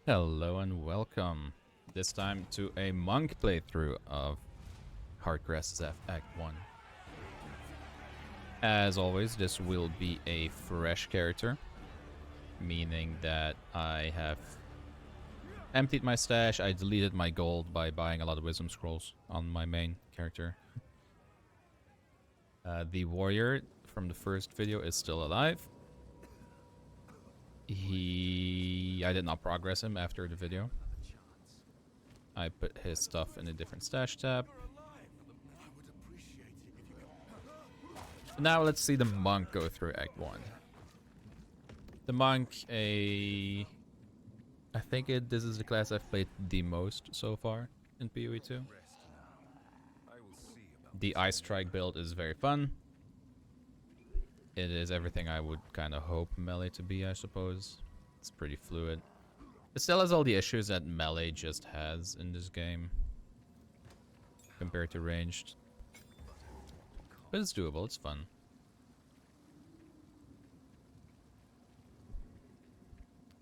Hello and welcome. This time to a monk playthrough of HCSSF Act 1. As always, this will be a fresh character, meaning that I have emptied my stash. I deleted my gold by buying a lot of wisdom scrolls on my main character. The warrior from the first video is still alive. I did not progress him after the video. I put his stuff in a different stash tab. Now let's see the monk go through Act 1. The monk, I think this is the class I've played the most so far in POE2. The Ice Strike build is very fun. It is everything I would kind of hope melee to be, I suppose. It's pretty fluid. It still has all the issues that melee just has in this game compared to ranged. But it's doable, it's fun.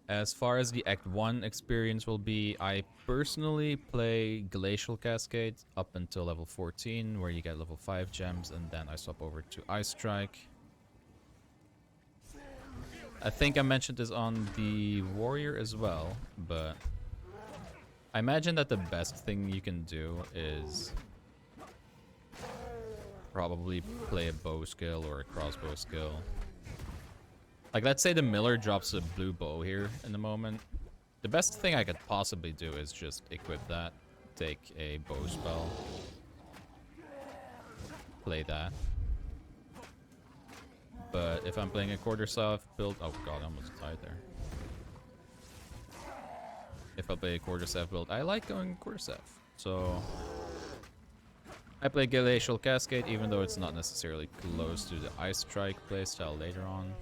As far as the Act 1 experience will be, I personally play Glacial Cascade up until level 14, where you get level 5 gems, and then I swap over to Ice Strike. I think I mentioned this on the warrior as well, but I imagine that the best thing you can do is probably play a bow skill or a crossbow skill. Like, let's say the Miller drops a blue bow here in the moment. The best thing I could possibly do is just equip that, take a bow spell, play that. But if I'm playing a quarter-staff build... Oh god, I almost died there. If I play a quarter-staff build, I like going quarter-staff. So I play Glacial Cascade, even though it's not necessarily close to the Ice Strike playstyle later on.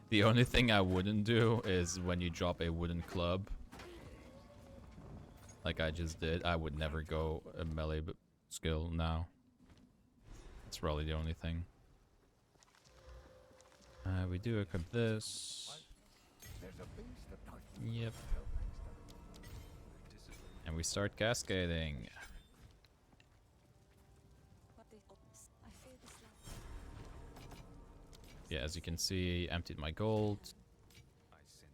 The only thing I wouldn't do is when you drop a wooden club, like I just did, I would never go a melee skill now. That's probably the only thing. We do equip this. Yep. And we start cascading. Yeah, as you can see, emptied my gold.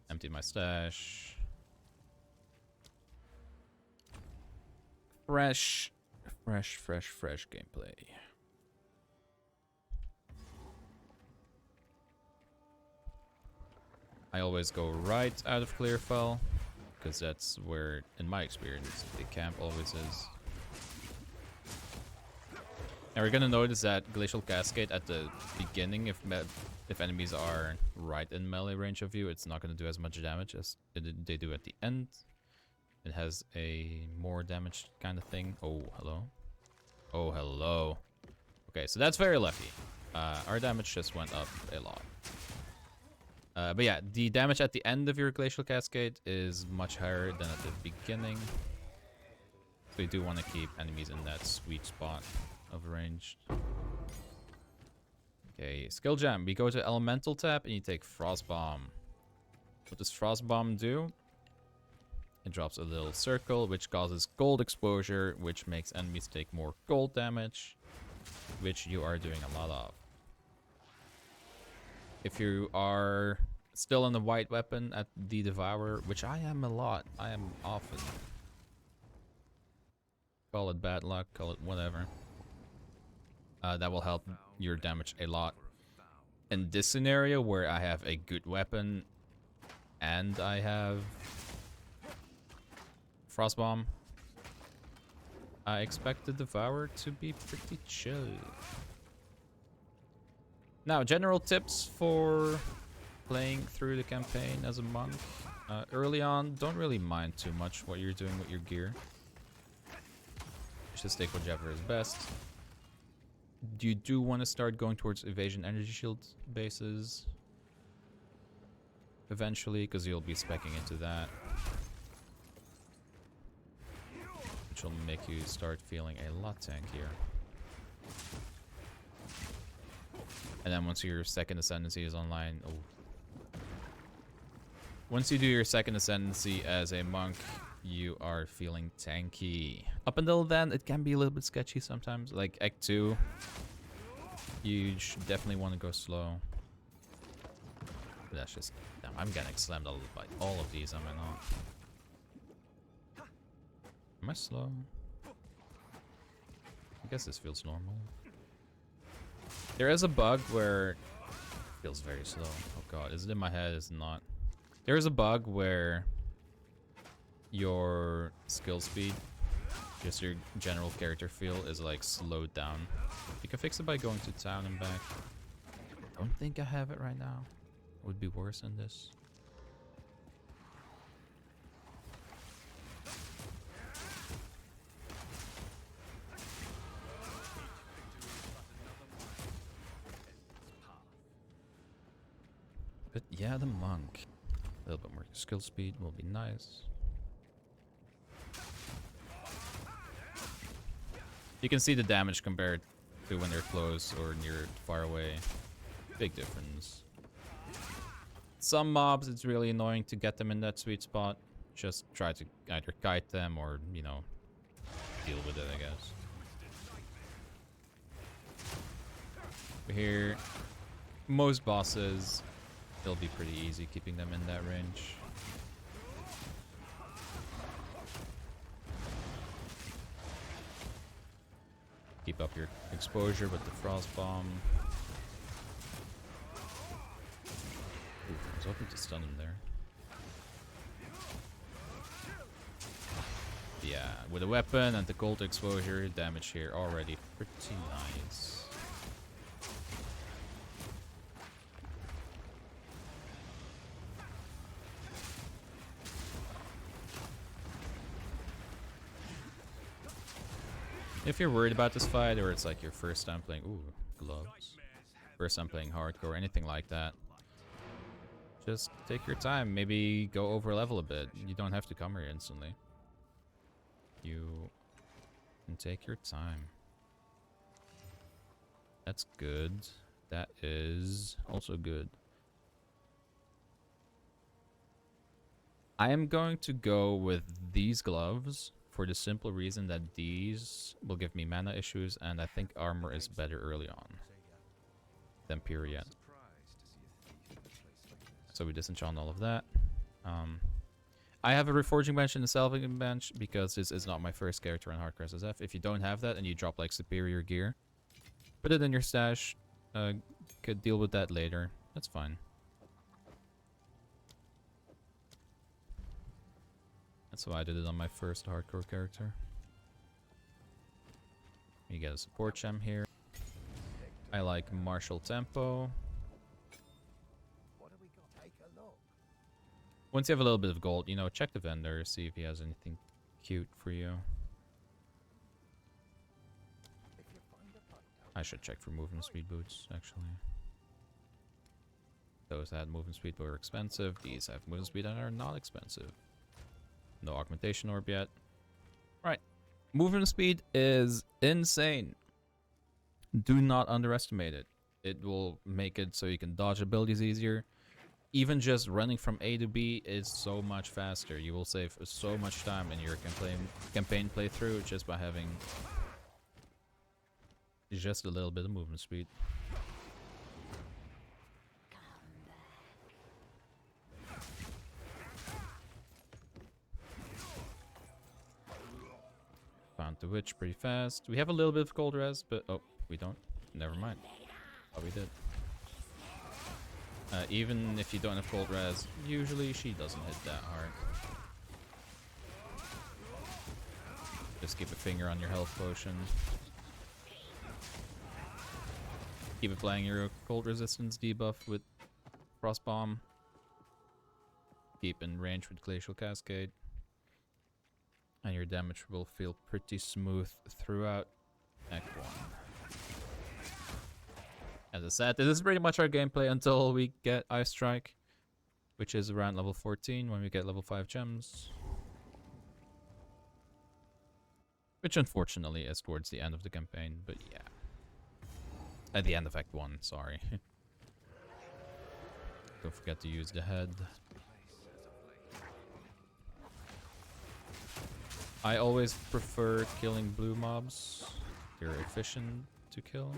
Emptied my stash. Fresh gameplay. I always go right out of Clearfell, because that's where, in my experience, the camp always is. Now we're gonna notice that Glacial Cascade at the beginning, if enemies are right in melee range of you, it's not gonna do as much damage as they do at the end. It has a more damage kind of thing. Oh, hello. Oh, hello. Okay, so that's very lucky. Our damage just went up a lot. But yeah, the damage at the end of your Glacial Cascade is much higher than at the beginning. So you do want to keep enemies in that sweet spot of range. Okay, skill gem. We go to Elemental tab and you take Frost Bomb. What does Frost Bomb do? It drops a little circle, which causes gold exposure, which makes enemies take more gold damage, which you are doing a lot of. If you are still on the white weapon at the Devourer, which I am a lot, I am often. Call it bad luck, call it whatever. That will help your damage a lot. In this scenario where I have a good weapon and I have Frost Bomb, I expect the Devourer to be pretty chill. Now, general tips for playing through the campaign as a monk. Early on, don't really mind too much what you're doing with your gear. Just take whichever is best. You do want to start going towards evasion energy shield bases eventually, because you'll be speccing into that, which will make you start feeling a lot tankier. And then once your second ascendancy is online, oh, Once you do your second ascendancy as a monk, you are feeling tanky. Up until then, it can be a little bit sketchy sometimes. Like Act 2, you definitely want to go slow. But that's just... Damn, I'm getting slammed by all of these, am I not? Am I slow? I guess this feels normal. There is a bug where... It feels very slow. Oh god, is it in my head? Is it not? There is a bug where your skill speed, just your general character feel, is like slowed down. You can fix it by going to town and back. I don't think I have it right now. It would be worse than this. But yeah, the monk. A little bit more skill speed will be nice. You can see the damage compared to when they're close or near far away. Big difference. Some mobs, it's really annoying to get them in that sweet spot. Just try to either kite them or, you know, deal with it, I guess. Here, most bosses, it'll be pretty easy keeping them in that range. Keep up your exposure with the frost bomb. Ooh, I was hoping to stun him there. Yeah, with a weapon and the cold exposure, damage here already pretty nice. If you're worried about this fight, or it's like your first time playing... Ooh, gloves. First time playing hardcore, anything like that. Just take your time. Maybe go over level a bit. You don't have to come here instantly. You can take your time. That's good. That is also good. I am going to go with these gloves for the simple reason that these will give me mana issues, and I think armor is better early on than period. So we disenchant all of that. I have a reforging bench and a salvaging bench because this is not my first character on Hardcore SSF. If you don't have that and you drop like superior gear, put it in your stash. Could deal with that later. That's fine. That's why I did it on my first hardcore character. You get a support gem here. I like martial tempo. Once you have a little bit of gold, you know, check the vendor, see if he has anything cute for you. I should check for movement speed boots, actually. Those that had movement speed were expensive. These have movement speed and are not expensive. No augmentation orb yet. Right. Movement speed is insane. Do not underestimate it. It will make it so you can dodge abilities easier. Even just running from A to B is so much faster. You will save so much time in your campaign playthrough just by having just a little bit of movement speed. Found the witch pretty fast. We have a little bit of cold res, but oh, we don't. Never mind. Oh, we did. Even if you don't have cold res, usually she doesn't hit that hard. Just keep a finger on your health potion. Keep applying your cold resistance debuff with frost bomb. Keep in range with glacial cascade. And your damage will feel pretty smooth throughout Act 1. As I said, this is pretty much our gameplay until we get Ice Strike, which is around level 14 when we get level 5 gems. Which unfortunately is towards the end of the campaign, but yeah. At the end of Act 1, sorry. Don't forget to use the head. I always prefer killing blue mobs. They're efficient to kill.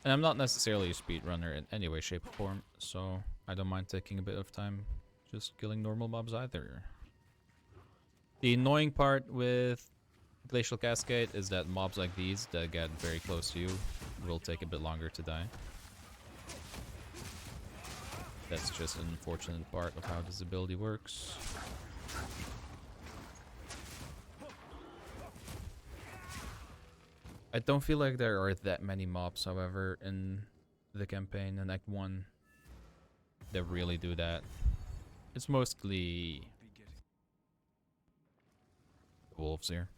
And I'm not necessarily a speedrunner in any way, shape, or form, so I don't mind taking a bit of time just killing normal mobs either. The annoying part with Glacial Cascade is that mobs like these that get very close to you will take a bit longer to die. That's just an unfortunate part of how this ability works. I don't feel like there are that many mobs, however, in the campaign in Act 1 that really do that. It's mostly wolves here.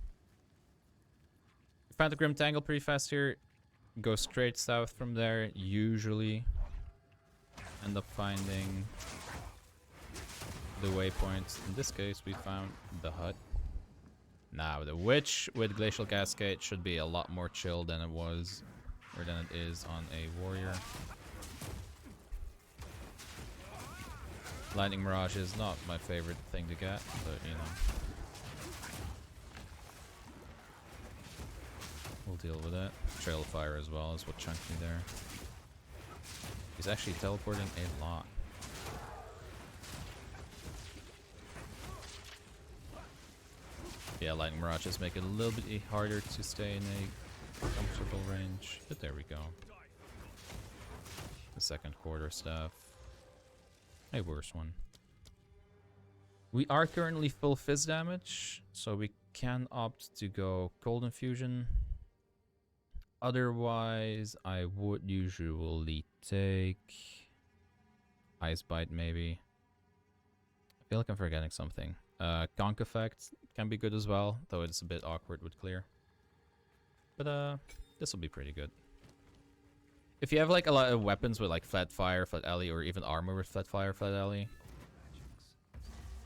We found the Grim Tangle pretty fast here. Go straight south from there, usually end up finding the waypoints. In this case, we found the hut. Now, the witch with Glacial Cascade should be a lot more chill than it was, or than it is on a warrior. Lightning Mirage is not my favorite thing to get, but you know. We'll deal with that. Trail of Fire as well is what chunked me there. He's actually teleporting a lot. Yeah, Lightning Mirages make it a little bit harder to stay in a comfortable range. But there we go. The second quarter staff. A worse one. We are currently full fizz damage, so we can opt to go Cold Infusion. Otherwise, I would usually take Ice Bite, maybe. I feel like I'm forgetting something. Conk Effect can be good as well, though it's a bit awkward with clear. But this will be pretty good. If you have like a lot of weapons with like Flat Fire, Flat Alley, or even armor with Flat Fire, Flat Alley,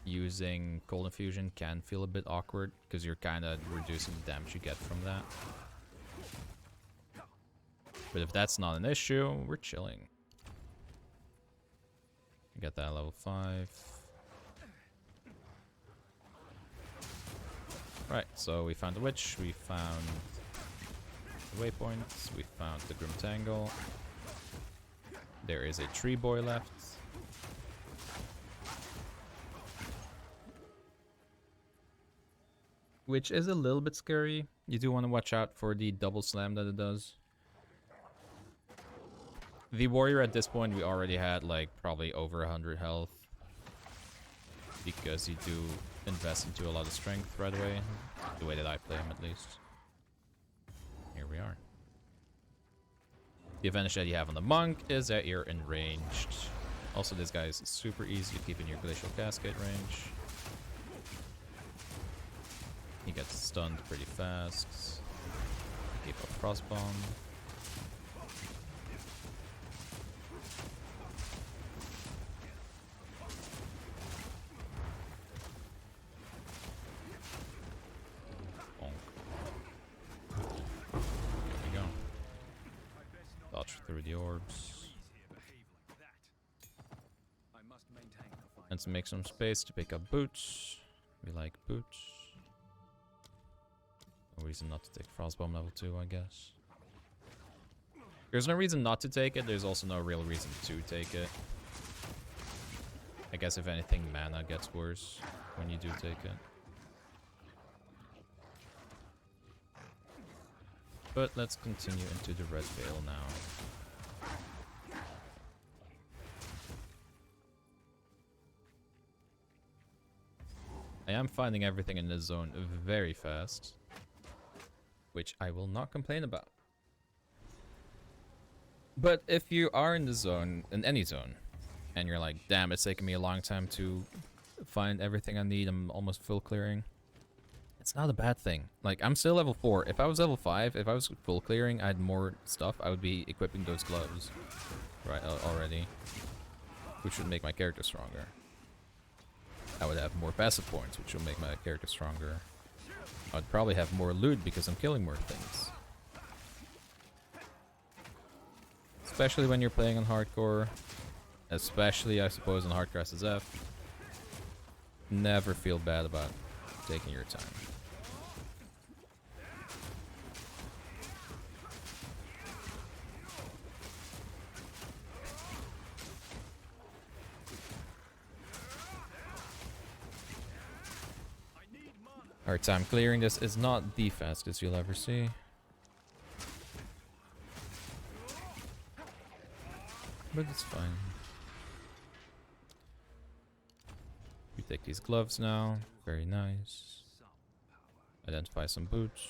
using Cold Infusion can feel a bit awkward because you're kind of reducing the damage you get from that. But if that's not an issue, we're chilling. Get that level 5. Right, so we found the witch, we found the waypoints, we found the Grim Tangle. There is a tree boy left. Which is a little bit scary. You do want to watch out for the double slam that it does. The warrior at this point, we already had like probably over 100 health. Because you do invest into a lot of strength right away. The way that I play him, at least. Here we are. The advantage that you have on the monk is that you're enraged. Also, this guy is super easy to keep in your Glacial Cascade range. He gets stunned pretty fast. Keep up Frostbomb. Through the orbs. And to make some space to pick up boots. We like boots. No reason not to take Frostbomb level 2, I guess. There's no reason not to take it. There's also no real reason to take it. I guess if anything, mana gets worse when you do take it. But let's continue into the Red Veil now. I am finding everything in this zone very fast, which I will not complain about. But if you are in the zone, in any zone, and you're like, damn, it's taking me a long time to find everything I need, I'm almost full clearing. It's not a bad thing. Like, I'm still level 4. If I was level 5, if I was full clearing, I had more stuff, I would be equipping those gloves right already, which would make my character stronger. I would have more passive points, which will make my character stronger. I would probably have more loot because I'm killing more things. Especially when you're playing on hardcore. Especially, I suppose, on hardcore SSF. Never feel bad about taking your time. Our time clearing this is not the fastest you'll ever see. But it's fine. We take these gloves now. Very nice. Identify some boots.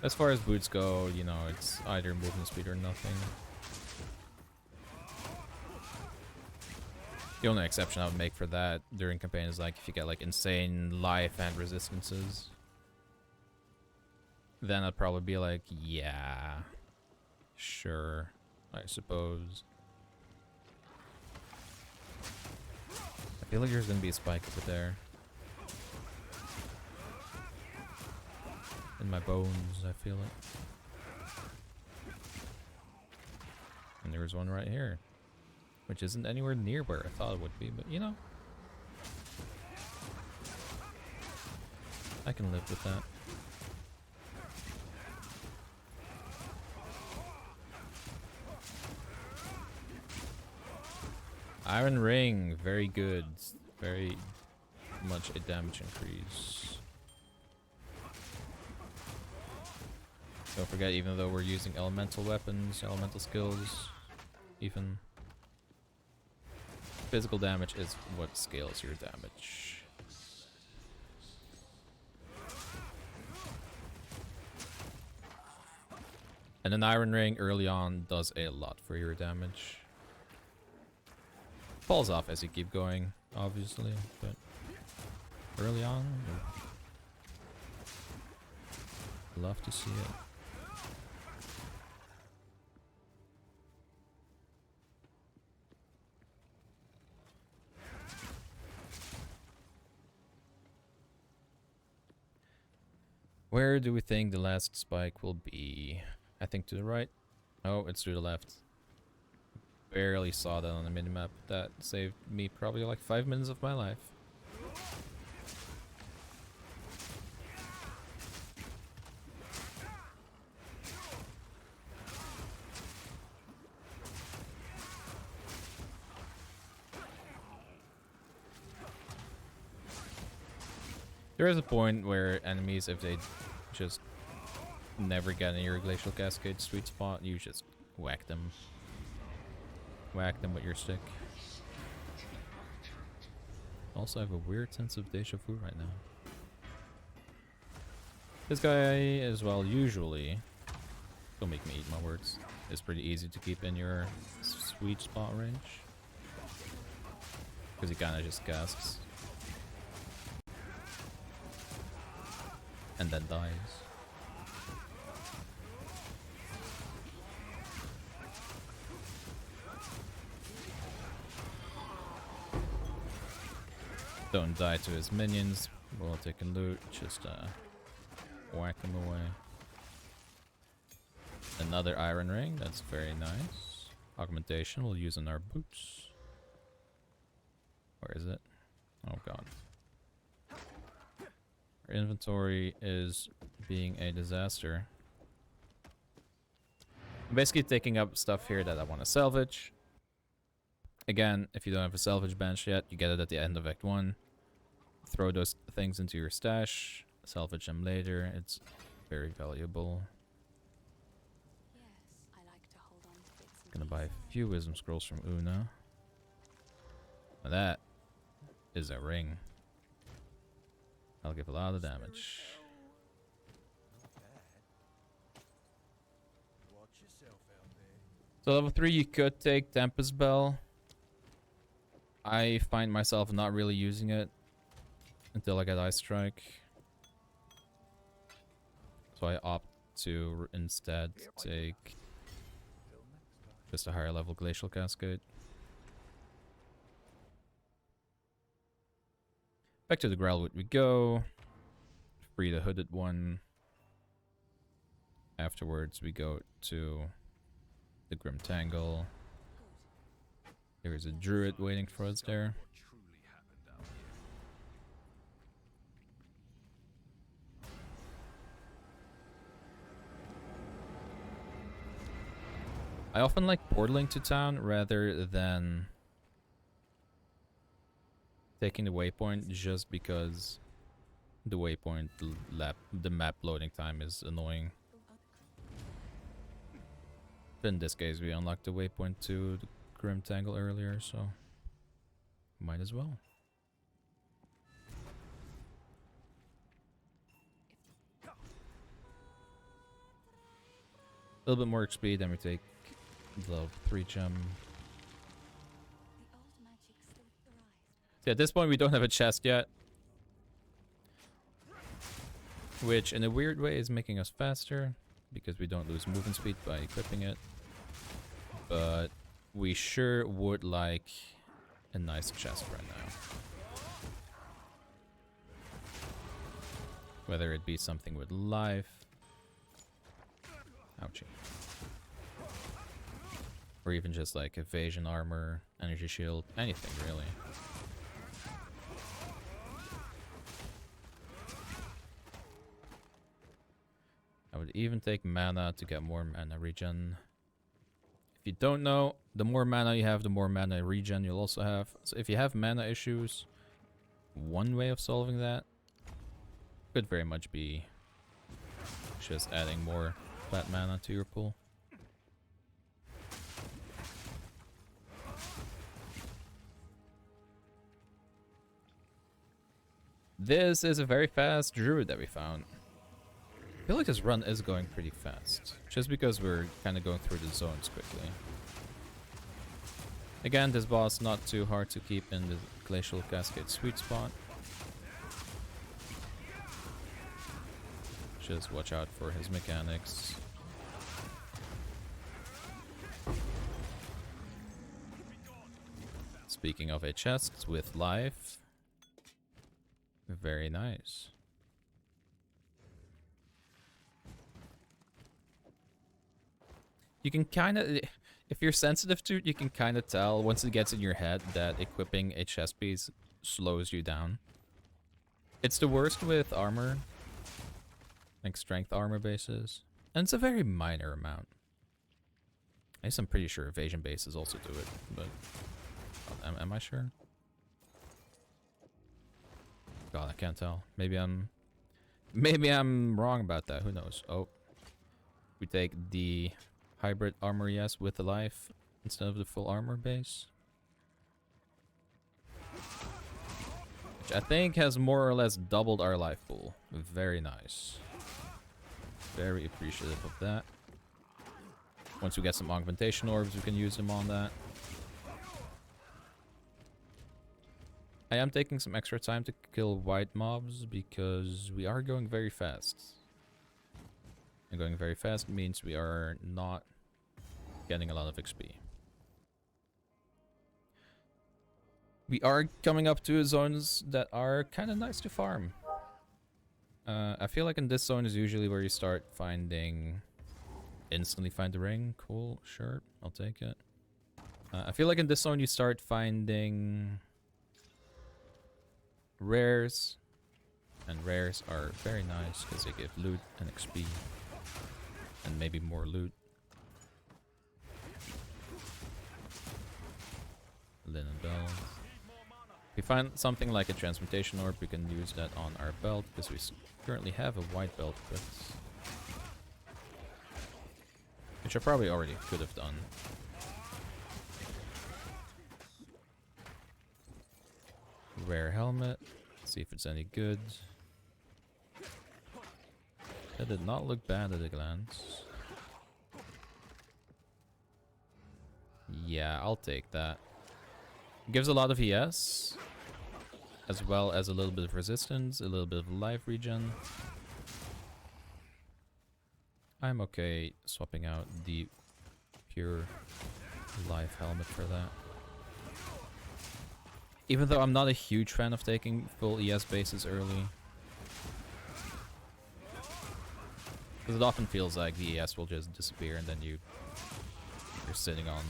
As far as boots go, you know, it's either movement speed or nothing. The only exception I would make for that during campaign is like if you get like insane life and resistances. Then I'd probably be like, yeah, sure, I suppose. I feel like there's gonna be a spike over there. In my bones, I feel it. And there's one right here. Which isn't anywhere near where I thought it would be, but you know. I can live with that. Iron Ring, very good. Very much a damage increase. Don't forget, even though we're using elemental weapons, elemental skills, even physical damage is what scales your damage. And an Iron Ring early on does a lot for your damage. Falls off as you keep going, obviously, but early on, love to see it. Where do we think the last spike will be? I think to the right. Oh, it's to the left. Barely saw that on the minimap. That saved me probably like 5 minutes of my life. There is a point where enemies, if they just never get in your Glacial Cascade sweet spot, you just whack them. Whack them with your stick. Also, I have a weird sense of deja vu right now. This guy as well, usually, don't make me eat my words, is pretty easy to keep in your sweet spot range. Because he kind of just casts. And then dies. Don't die to his minions while taking loot, just whack him away. Another Iron Ring, that's very nice. Augmentation we'll use on our boots. Where is it? Oh god. Our inventory is being a disaster. I'm basically taking up stuff here that I want to salvage. Again, if you don't have a salvage bench yet, you get it at the end of Act 1. Throw those things into your stash, salvage them later. It's very valuable. Yes, I like to hold on to bits and Gonna buy a few wisdom scrolls from Una. Now that is a ring. I'll give a lot of damage. So level 3 you could take Tempest Bell. I find myself not really using it until I get Ice Strike. So I opt to instead take just a higher level Glacial Cascade. Back to the Growlwood we go. Free the hooded one. Afterwards we go to the Grim Tangle. There's a druid waiting for us there. I often like portaling to town rather than taking the waypoint, just because the waypoint the map loading time is annoying. But in this case, we unlocked the waypoint to the Grim Tangle earlier, so might as well. A little bit more XP, then we take the level 3 gem. So at this point, we don't have a chest yet, which in a weird way is making us faster because we don't lose movement speed by equipping it. But we sure would like a nice chest right now. Whether it be something with life. Ouchie. Or even just like evasion armor, energy shield, anything really. I would even take mana to get more mana regen. If you don't know, the more mana you have, the more mana regen you'll also have. So if you have mana issues, one way of solving that could very much be just adding more flat mana to your pool. This is a very fast druid that we found. I feel like this run is going pretty fast, just because we're kind of going through the zones quickly. Again, this boss not too hard to keep in the Glacial Cascade sweet spot. Just watch out for his mechanics. Speaking of a chest with life, very nice. You can kind of, if you're sensitive to it, you can kind of tell once it gets in your head that equipping a chest piece slows you down. It's the worst with armor, like strength armor bases, and it's a very minor amount. I guess I'm pretty sure evasion bases also do it, but am I sure? God, I can't tell. Maybe I'm wrong about that. Who knows? Oh, we take the hybrid armor, yes, with the life instead of the full armor base, which I think has more or less doubled our life pool. Very nice. Very appreciative of that. Once we get some augmentation orbs, we can use them on that. I am taking some extra time to kill white mobs because we are going very fast. And going very fast means we are not getting a lot of XP. We are coming up to zones that are kind of nice to farm. I feel like in this zone is usually where you start finding... Instantly find the ring. Cool, sure, I'll take it. I feel like in this zone you start finding... rares. And rares are very nice because they give loot and XP. And maybe more loot. Linen belt. If we find something like a transmutation orb, we can use that on our belt because we currently have a white belt equipped. Which I probably already could have done. Rare helmet. Let's see if it's any good. That did not look bad at a glance. Yeah, I'll take that. Gives a lot of ES, as well as a little bit of resistance, a little bit of life regen. I'm okay swapping out the pure life helmet for that. Even though I'm not a huge fan of taking full ES bases early. Because it often feels like the ES will just disappear and then you're sitting on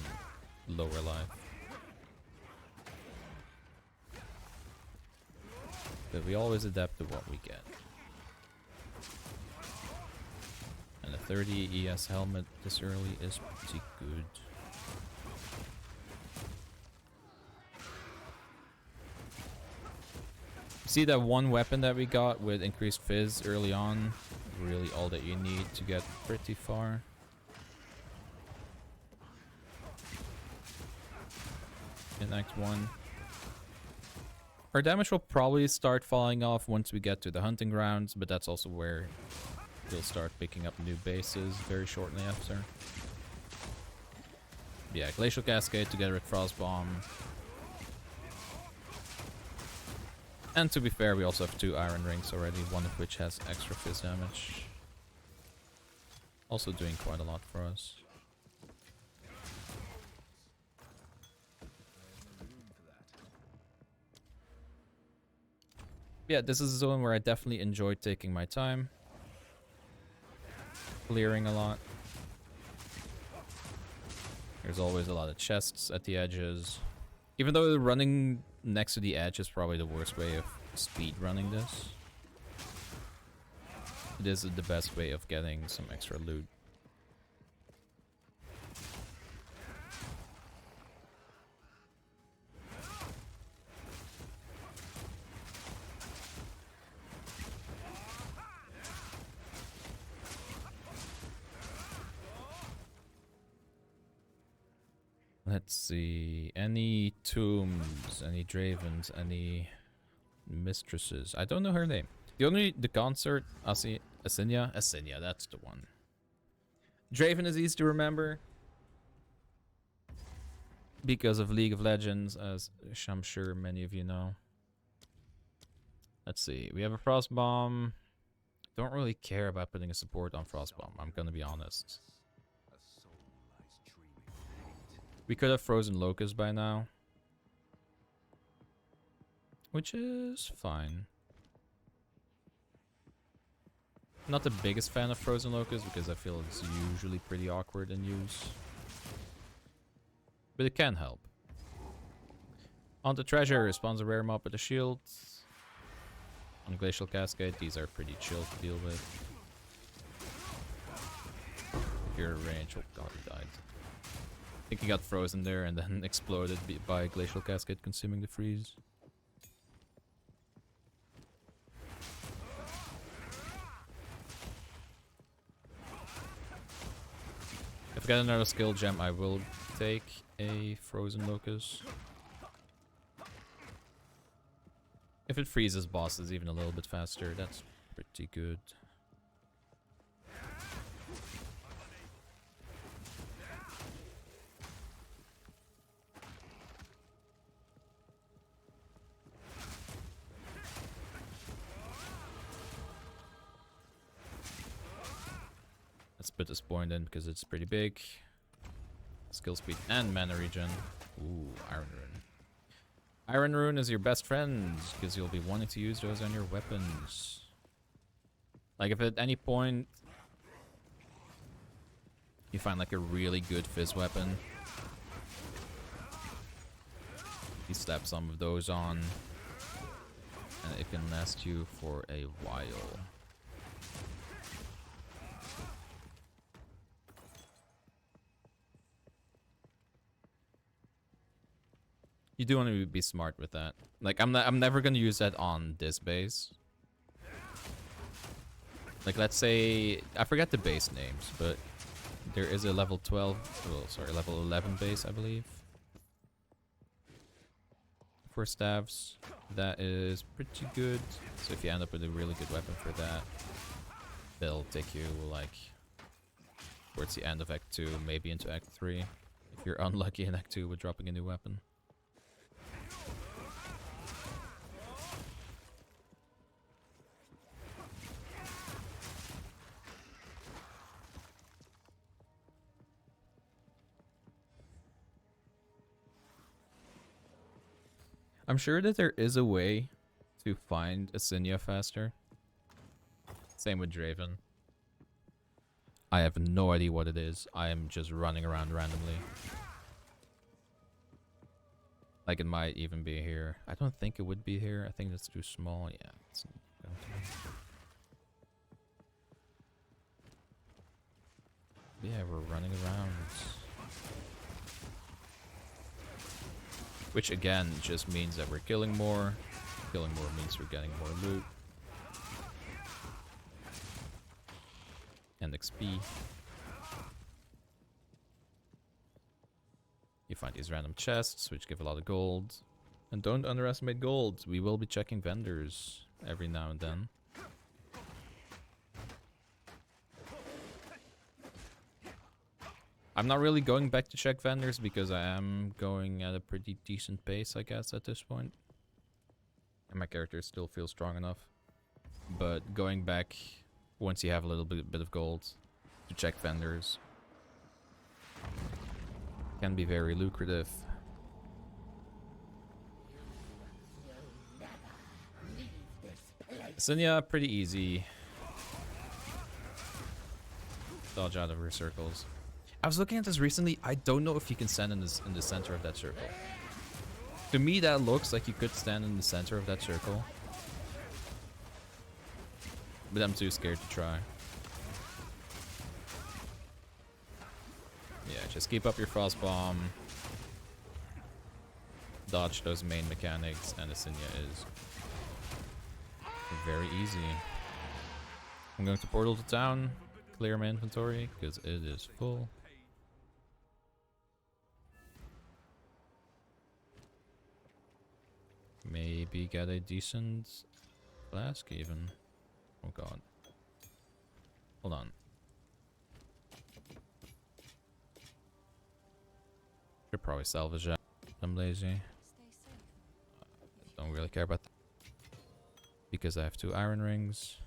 lower life. But we always adapt to what we get. And a 30 ES helmet this early is pretty good. See that one weapon that we got with increased fizz early on? Really all that you need to get pretty far. In Act 1. Our damage will probably start falling off once we get to the hunting grounds, but that's also where we'll start picking up new bases very shortly after. Yeah, Glacial Cascade together with Frostbomb. And to be fair, we also have 2 Iron Rings already, one of which has extra fizz damage. Also doing quite a lot for us. Yeah, this is a zone where I definitely enjoy taking my time. Clearing a lot. There's always a lot of chests at the edges. Even though running next to the edge is probably the worst way of speed running this, it is the best way of getting some extra loot. Let's see. Any tombs, any Dravens, any mistresses. I don't know her name. The concert, Asinia, that's the one. Draven is easy to remember because of League of Legends, as I'm sure many of you know. Let's see. We have a Frostbomb. Don't really care about putting a support on Frostbomb, I'm gonna be honest. We could have frozen Locust by now, which is fine. Not the biggest fan of frozen Locust because I feel it's usually pretty awkward in use, but it can help. On the treasure, spawns a rare mob with a shield. On Glacial Cascade, these are pretty chill to deal with. If you're in range, oh god, he died. I think he got frozen there and then exploded by Glacial Cascade consuming the freeze. If I get another skill gem, I will take a frozen Locust. If it freezes bosses even a little bit faster, that's pretty good. Let's put this point in because it's pretty big. Skill speed and mana regen. Ooh, Iron Rune. Iron Rune is your best friend because you'll be wanting to use those on your weapons. Like if at any point you find like a really good fizz weapon, you slap some of those on and it can last you for a while. You do want to be smart with that. Like I'm never gonna use that on this base. Like let's say I forget the base names, but there is a level 12, well, sorry, level 11 base, I believe, for staves. That is pretty good. So if you end up with a really good weapon for that, they'll take you like towards the end of Act 2, maybe into Act 3, if you're unlucky in Act 2 with dropping a new weapon. I'm sure that there is a way to find Asinia faster. Same with Draven. I have no idea what it is. I am just running around randomly. Like it might even be here. I don't think it would be here. I think that's too small. Yeah. It's going to... Yeah, we're running around. Which again just means that we're killing more. Killing more means we're getting more loot. And XP. You find these random chests, which give a lot of gold. And don't underestimate gold. We will be checking vendors every now and then. I'm not really going back to check vendors because I am going at a pretty decent pace, I guess, at this point. And my character still feels strong enough. But going back once you have a little bit of gold to check vendors can be very lucrative. Asinia, pretty easy. Dodge out of her circles. I was looking at this recently. I don't know if you can stand in the center of that circle. To me, that looks like you could stand in the center of that circle. But I'm too scared to try. Yeah, just keep up your frost bomb. Dodge those main mechanics, and Asinia is very easy. I'm going to portal to town, clear my inventory, because it is full. Maybe get a decent flask even. Oh god. Hold on. Should probably salvage that. I'm lazy. Don't really care about that. Because I have 2 iron rings.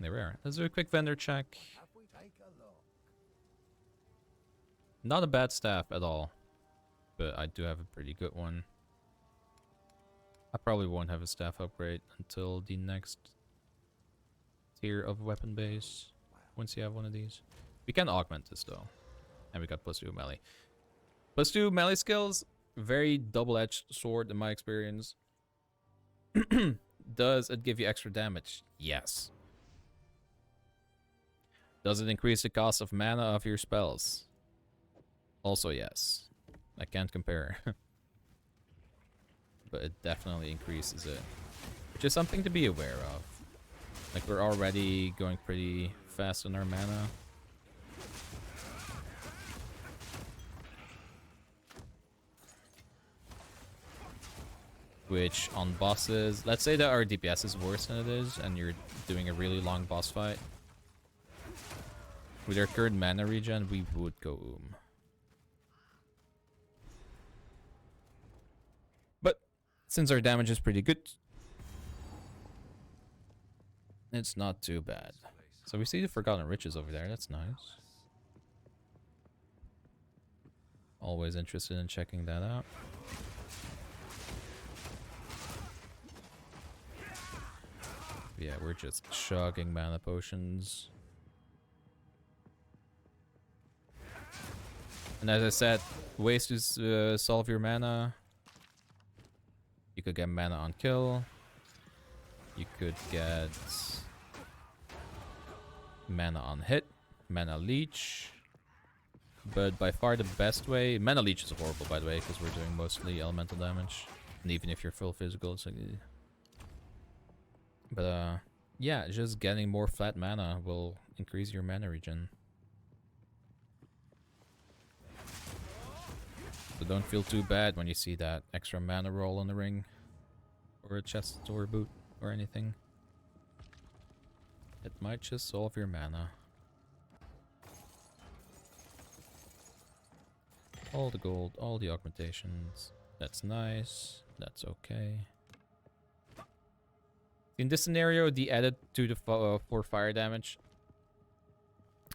They're rare. Let's do a quick vendor check. Not a bad staff at all. But I do have a pretty good one. I probably won't have a staff upgrade until the next tier of weapon base. Once you have one of these. We can augment this though. And we got +2 melee. +2 melee skills. Very double-edged sword in my experience. Does it give you extra damage? Yes. Does it increase the cost of mana of your spells? Also yes. I can't compare. But it definitely increases it. Which is something to be aware of. Like, we're already going pretty fast on our mana. Which, on bosses... Let's say that our DPS is worse than it is, and you're doing a really long boss fight. With our current mana regen, we would go But, since our damage is pretty good, it's not too bad. So we see the Forgotten Riches over there, that's nice. Always interested in checking that out. Yeah, we're just chugging mana potions. And as I said, ways to solve your mana. You could get mana on kill. You could get mana on hit, mana leech. But by far the best way... Mana leech is horrible, by the way, because we're doing mostly elemental damage. And even if you're full physical, it's like... But yeah, just getting more flat mana will increase your mana regen. So don't feel too bad when you see that extra mana roll on the ring. Or a chest or a boot or anything. It might just solve your mana. All the gold, all the augmentations. That's nice. That's okay. In this scenario, the added 2 to 4 fire damage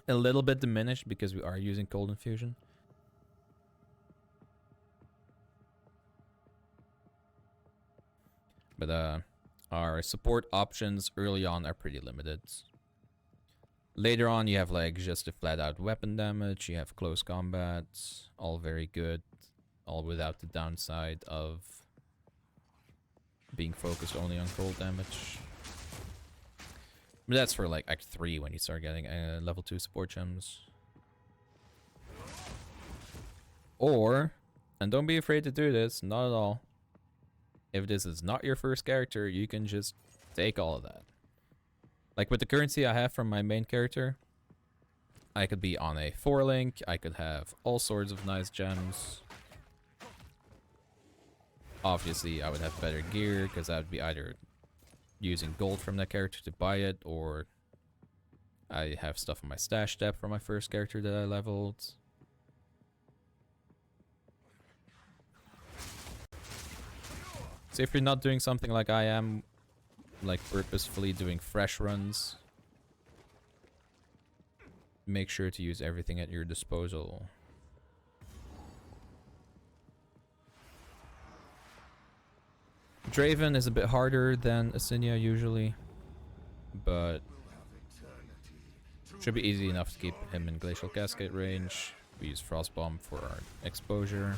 a little bit diminished because we are using cold infusion. But our support options early on are pretty limited. Later on, you have like just a flat out weapon damage, you have close combat, all very good, all without the downside of being focused only on cold damage. But that's for like Act 3 when you start getting level 2 support gems. Or, and don't be afraid to do this, not at all. If this is not your first character, you can just take all of that. Like with the currency I have from my main character, I could be on a 4-link, I could have all sorts of nice gems. Obviously, I would have better gear, because I would be either using gold from that character to buy it, or I have stuff on my stash depth from my first character that I leveled. So if you're not doing something like I am, like purposefully doing fresh runs, make sure to use everything at your disposal. Draven is a bit harder than Asinia usually, but should be easy enough to keep him in Glacial Cascade range. We use Frost Bomb for our exposure.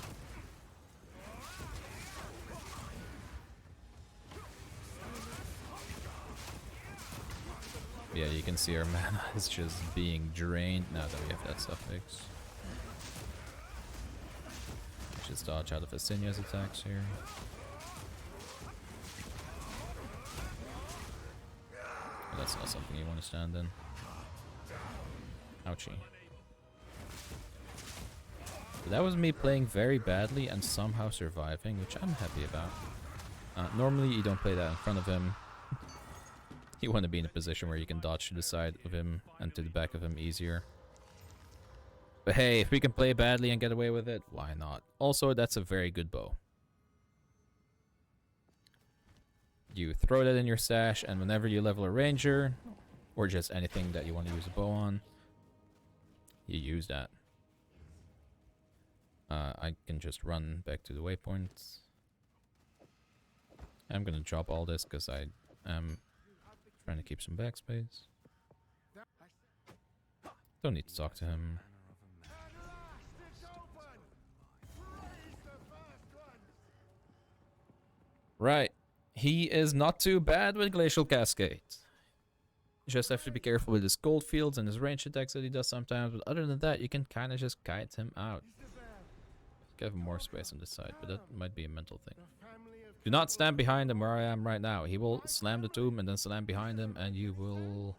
Yeah, you can see our mana is just being drained now that we have that suffix. Just dodge out of Asinia's attacks here. But that's not something you want to stand in. Ouchie. But that was me playing very badly and somehow surviving, which I'm happy about. Normally you don't play that in front of him. You want to be in a position where you can dodge to the side of him and to the back of him easier. But hey, if we can play badly and get away with it, why not? Also, that's a very good bow. You throw that in your stash, and whenever you level a ranger, or just anything that you want to use a bow on, you use that. I can just run back to the waypoint. I'm gonna drop all this because I am trying to keep some backspace. Don't need to talk to him. Right. He is not too bad with Glacial Cascade. You just have to be careful with his gold fields and his range attacks that he does sometimes, but other than that, you can kind of just guide him out. Give him more space on this side, but that might be a mental thing. Do not stand behind him where I am right now. He will slam the tomb and then slam behind him, and you will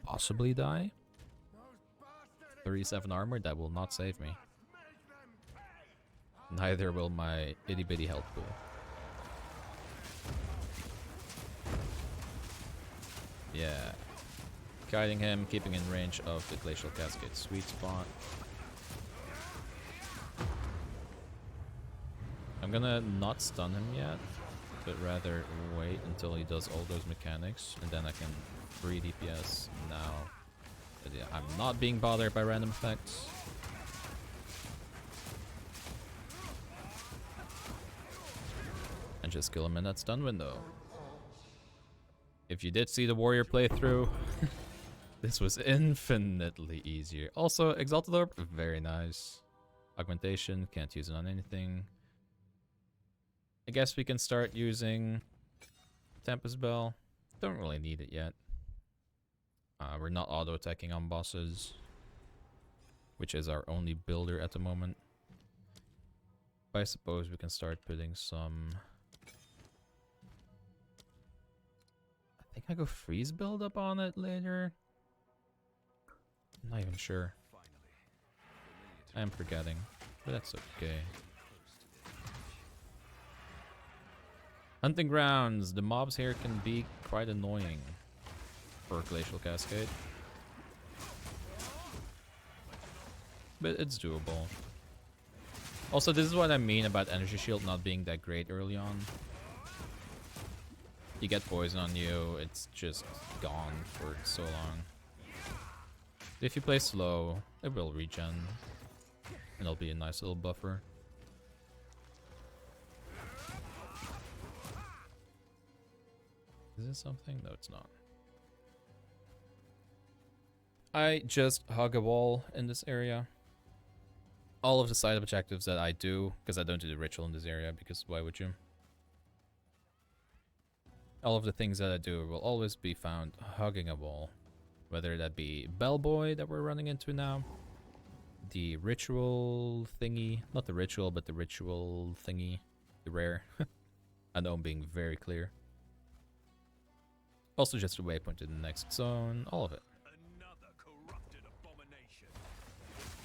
possibly die. 37 armor, that will not save me. Neither will my itty bitty health pool. Yeah. Guiding him, keeping in range of the Glacial Cascade sweet spot. I'm gonna not stun him yet, but rather wait until he does all those mechanics, and then I can free DPS now. But yeah, I'm not being bothered by random effects. And just kill him in that stun window. If you did see the warrior playthrough, this was infinitely easier. Also, Exalted Orb, very nice. Augmentation, can't use it on anything. I guess we can start using Tempest Bell. Don't really need it yet. We're not auto-attacking on bosses, which is our only builder at the moment. But I suppose we can start putting some... I think I go freeze build up on it later. I'm not even sure. I am forgetting, but that's okay. Hunting grounds. The mobs here can be quite annoying for Glacial Cascade, but it's doable. Also, this is what I mean about Energy Shield not being that great early on. You get poison on you, it's just gone for so long. If you play slow, it will regen, and it'll be a nice little buffer. Is this something? No, it's not. I just hug a wall in this area. All of the side objectives that I do, because I don't do the ritual in this area, because why would you? All of the things that I do will always be found hugging a wall. Whether that be Bellboy that we're running into now, the ritual thingy, not the ritual, but the ritual thingy, the rare. I know I'm being very clear. Also just a waypoint to the next zone, all of it.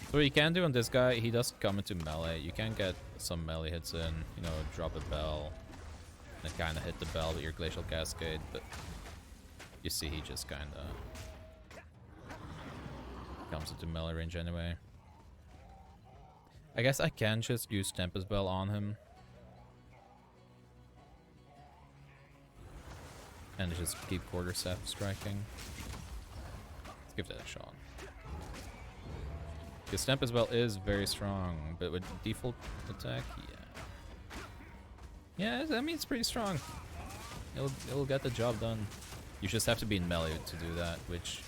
So what you can do on this guy, he does come into melee. You can get some melee hits in, you know, drop a bell, and kind of hit the bell with your Glacial Cascade, but you see he just kind of comes into melee range anyway. I guess I can just use Tempest Bell on him. And just keep Quarterstaff striking. Let's give that a shot. Because Tempest Bell is very strong, but with default attack, yeah. Yeah, I mean, it's pretty strong. It'll get the job done. You just have to be in melee to do that, which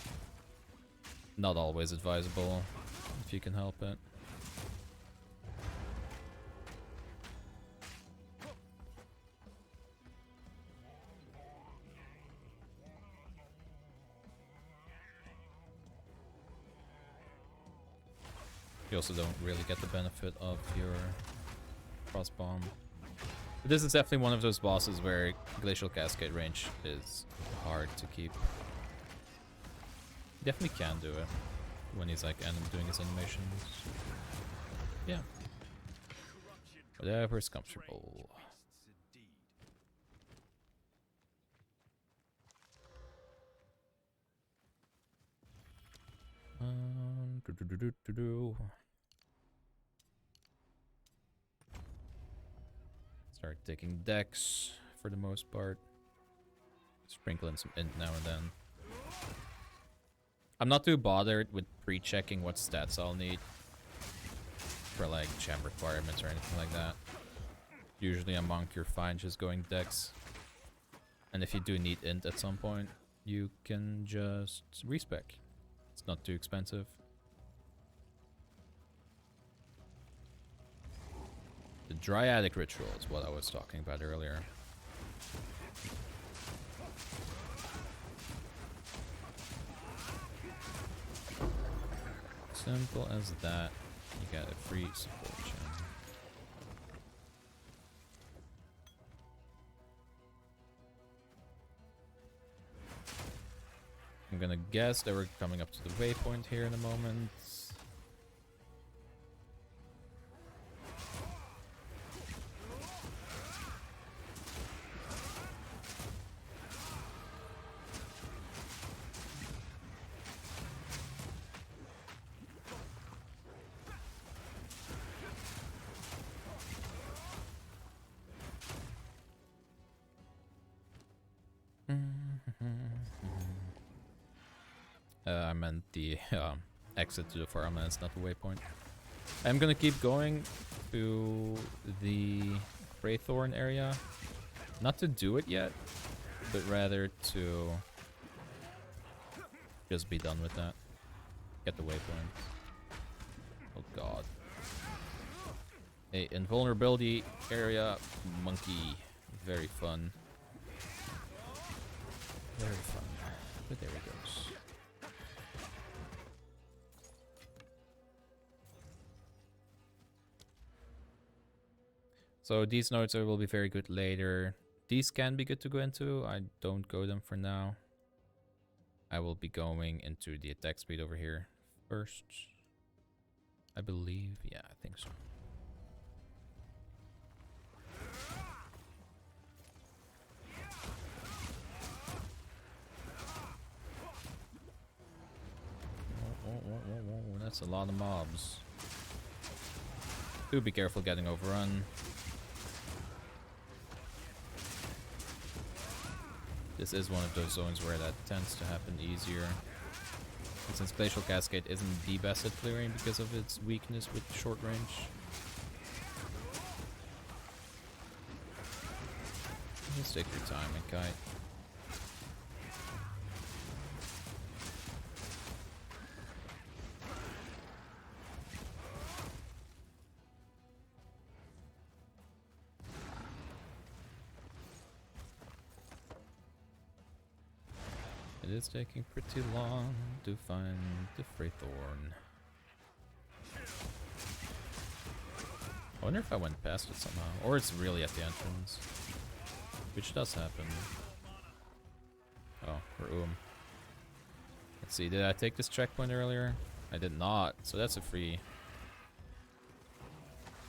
not always advisable if you can help it. You also don't really get the benefit of your cross bomb. But this is definitely one of those bosses where Glacial Cascade range is hard to keep. Definitely can do it when he's like doing his animations. Yeah. Whatever's comfortable. Start taking decks for the most part. Sprinkling some int now and then. I'm not too bothered with pre-checking what stats I'll need for like gem requirements or anything like that. Usually a monk, you're fine just going decks. And if you do need int at some point, you can just respec. It's not too expensive. The Dryadic Ritual is what I was talking about earlier. Simple as that. You got a free support gem. I'm gonna guess that we're coming up to the waypoint here in a moment. I meant the exit to the farmlands, not the waypoint. I'm gonna keep going to the Greythorn area. Not to do it yet, but rather to just be done with that. Get the waypoint. Oh god. A invulnerability area monkey. Very fun. Very fun. But there he goes. So these nodes will be very good later. These can be good to go into. I don't go them for now. I will be going into the attack speed over here first. I believe. Yeah, I think so. Oh, that's a lot of mobs. Do be careful getting overrun. This is one of those zones where that tends to happen easier. And since Glacial Cascade isn't the best at clearing because of its weakness with short range. Just take your time and kite. It is taking pretty long to find the Freythorn. I wonder if I went past it somehow. Or it's really at the entrance. Which does happen. Oh, we're Let's see, did I take this checkpoint earlier? I did not, so that's a free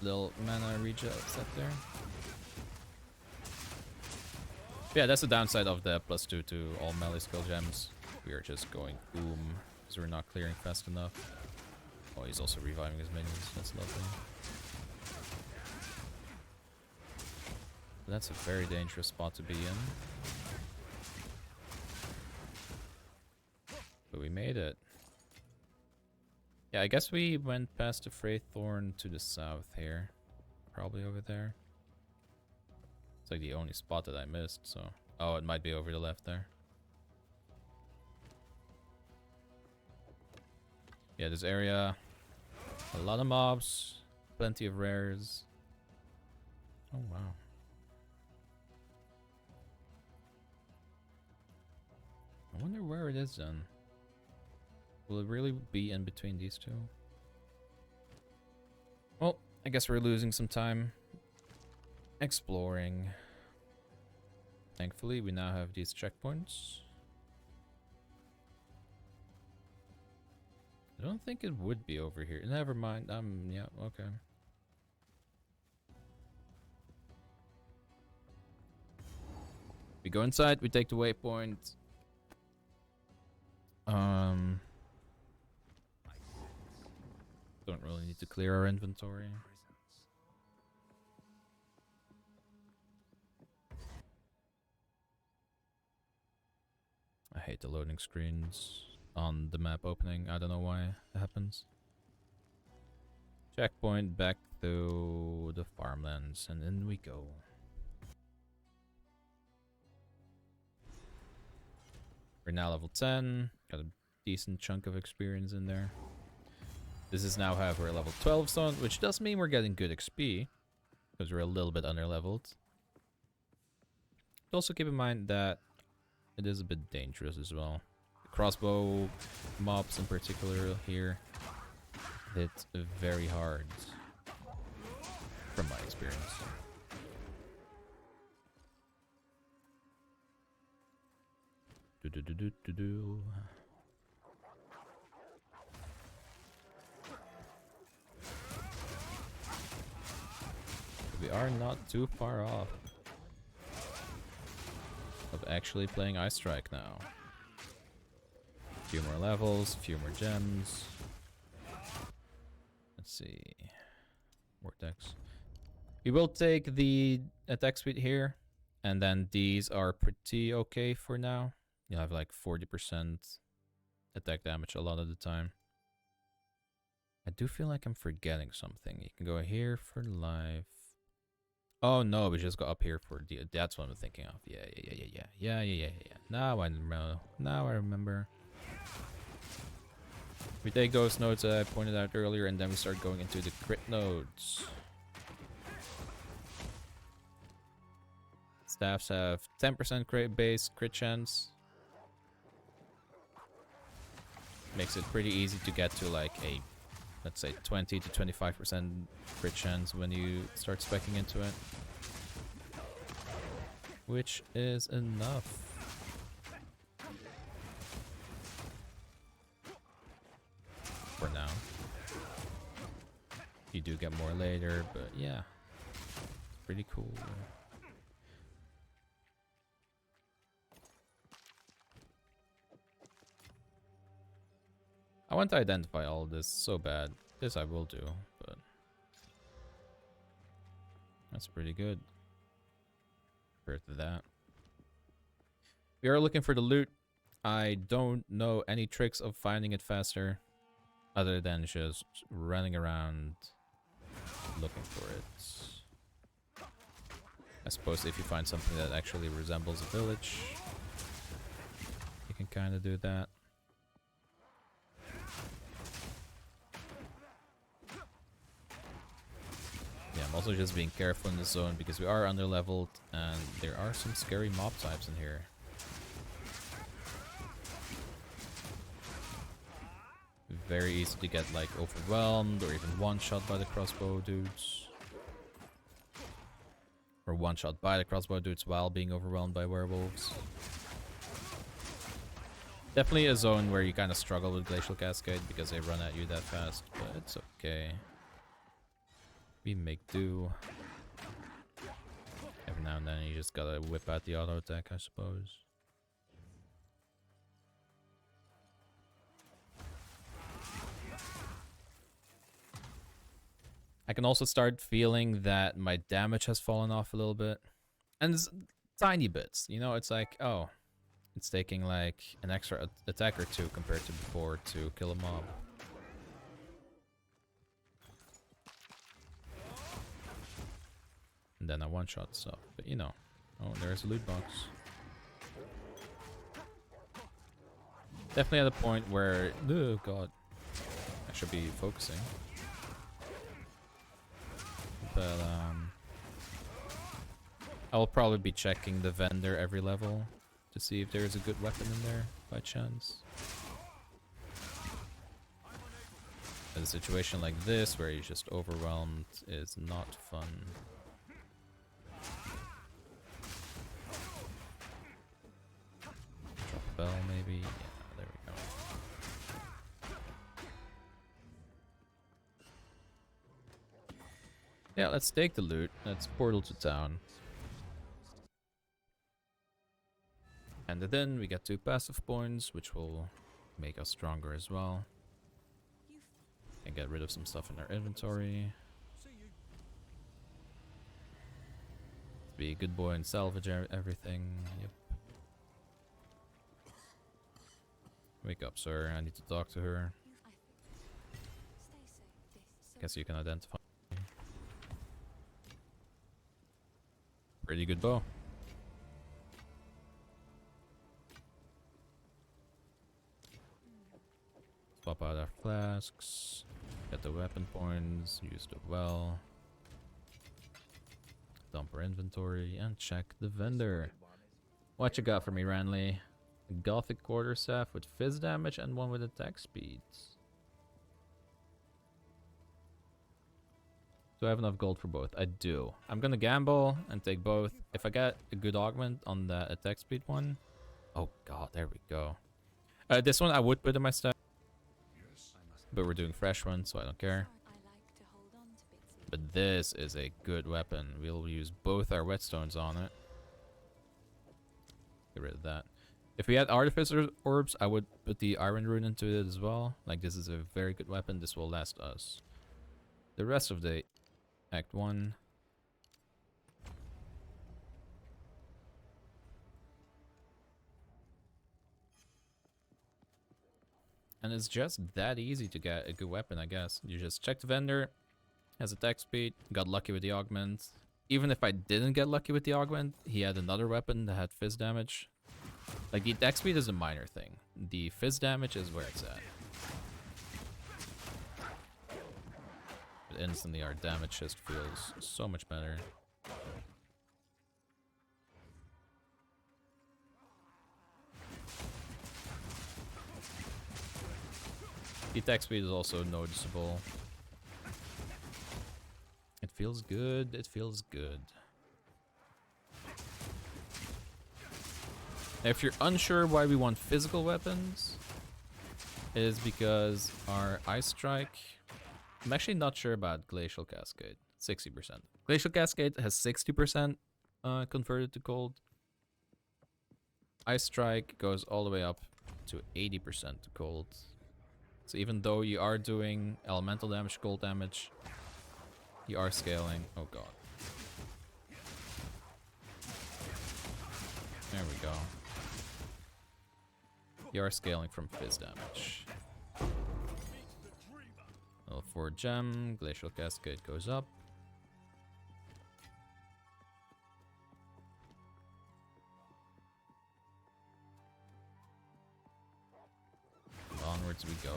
little mana regen set there. Yeah, that's the downside of the +2 to all melee skill gems. We are just going because we're not clearing fast enough. Oh, he's also reviving his minions. That's lovely. That's a very dangerous spot to be in. But we made it. Yeah, I guess we went past the Freythorn to the south here. Probably over there. It's like the only spot that I missed, so... Oh, it might be over the left there. Yeah, this area... A lot of mobs. Plenty of rares. Oh, wow. I wonder where it is then. Will it really be in between these two? Well, I guess we're losing some time exploring. Thankfully, we now have these checkpoints. I don't think it would be over here. Never mind. Yeah, okay. We go inside, we take the waypoint. Don't really need to clear our inventory. I hate the loading screens on the map opening. I don't know why it happens. Checkpoint back to the farmlands, and in we go. We're now level 10. Got a decent chunk of experience in there. This is now, however, a level 12 zone, which does mean we're getting good XP, because we're a little bit underleveled. But also keep in mind that it is a bit dangerous as well. The crossbow mobs in particular here hit very hard, from my experience. We are not too far off of actually playing Ice Strike now. A few more levels, a few more gems. Let's see. Vortex. We will take the attack speed here, and then these are pretty okay for now. You'll have like 40% attack damage a lot of the time. I do feel like I'm forgetting something. You can go here for life. Oh no, we just go up here for the... That's what I'm thinking of. Yeah. Now I remember. Now I remember. We take those nodes that I pointed out earlier, and then we start going into the crit nodes. Staffs have 10% crit base crit chance. Makes it pretty easy to get to like a, let's say, 20 to 25% crit chance when you start speccing into it. Which is enough. For now. You do get more later, but yeah. Pretty cool. I want to identify all of this so bad. This I will do, but that's pretty good compared to that. We are looking for the loot. I don't know any tricks of finding it faster other than just running around looking for it. I suppose if you find something that actually resembles a village, you can kind of do that. Yeah, I'm also just being careful in this zone because we are underleveled and there are some scary mob types in here. very easy to get like overwhelmed or even one-shot by the crossbow dudes. Or one-shot by the crossbow dudes while being overwhelmed by werewolves. Definitely a zone where you kind of struggle with Glacial Cascade because they run at you that fast, but it's okay. We make do. Every now and then you just gotta whip out the auto attack, I suppose. I can also start feeling that my damage has fallen off a little bit. And it's tiny bits, you know, it's like, oh, it's taking like an extra attack or two compared to before to kill a mob. And then I one-shot stuff, but you know. Oh, there's a loot box. Definitely at a point where, oh god, I should be focusing. But I will probably be checking the vendor every level to see if there's a good weapon in there by chance. A situation like this where you're just overwhelmed is not fun. Drop a bell maybe? Yeah, there we go. Yeah, let's take the loot. Let's portal to town. And then we get 2 passive points, which will make us stronger as well. And get rid of some stuff in our inventory. Be a good boy and salvage everything. Yep. Wake up, sir. I need to talk to her. Guess you can identify. Pretty good bow. Swap out our flasks. Get the weapon points. Use the well. Dump our inventory and check the vendor. What you got for me, Ranley? A Gothic quarterstaff with fizz damage and one with attack speeds. Do I have enough gold for both? I do. I'm gonna gamble and take both. If I get a good augment on the attack speed one. Oh god, there we go. This one I would put in my stack. But we're doing fresh ones, so I don't care. But this is a good weapon. We'll use both our whetstones on it. Get rid of that. If we had artificer orbs, I would put the iron rune into it as well. Like, this is a very good weapon. This will last us the rest of the Act 1. And it's just that easy to get a good weapon, I guess. You just check the vendor, has attack speed, got lucky with the augment. Even if I didn't get lucky with the augment, he had another weapon that had fizz damage. Like, the attack speed is a minor thing. The fizz damage is where it's at. But instantly our damage just feels so much better. The attack speed is also noticeable. It feels good. It feels good. If you're unsure why we want physical weapons, it is because our Ice Strike... I'm actually not sure about Glacial Cascade. 60%. Glacial Cascade has 60% converted to cold. Ice Strike goes all the way up to 80% to cold. So even though you are doing elemental damage, cold damage, you are scaling. Oh god. There we go. You are scaling from fizz damage. Level 4 gem, Glacial Cascade goes up. Onwards we go.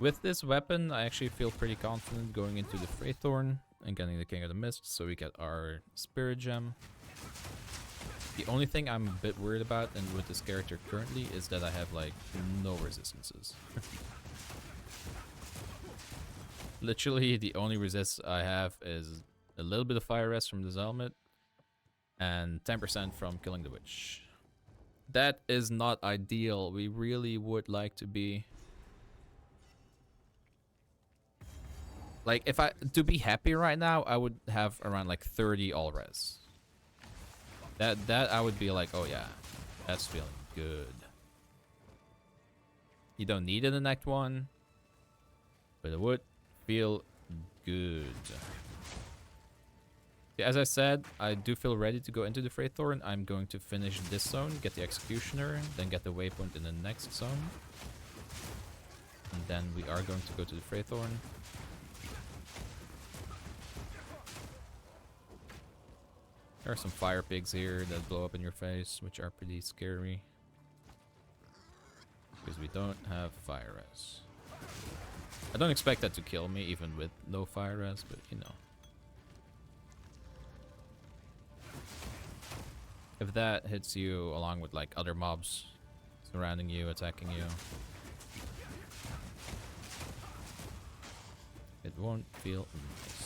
With this weapon, I actually feel pretty confident going into the Freythorn and getting the King of the Mist, so we get our Spirit Gem. The only thing I'm a bit worried about and with this character currently is that I have like no resistances. Literally the only resist I have is a little bit of fire rest from this helmet and 10% from killing the witch. That is not ideal. We really would like to be like, if I to be happy right now, I would have around like 30 all res. That I would be like, oh yeah, that's feeling good. You don't need it in Act 1, but it would feel good. Yeah, as I said, I do feel ready to go into the Freythorn. I'm going to finish this zone, get the Executioner, then get the waypoint in the next zone. And then we are going to go to the Freythorn. There are some fire pigs here that blow up in your face, which are pretty scary. Because we don't have fire res. I don't expect that to kill me, even with no fire res, but you know. If that hits you along with like other mobs surrounding you, attacking you, it won't feel nice.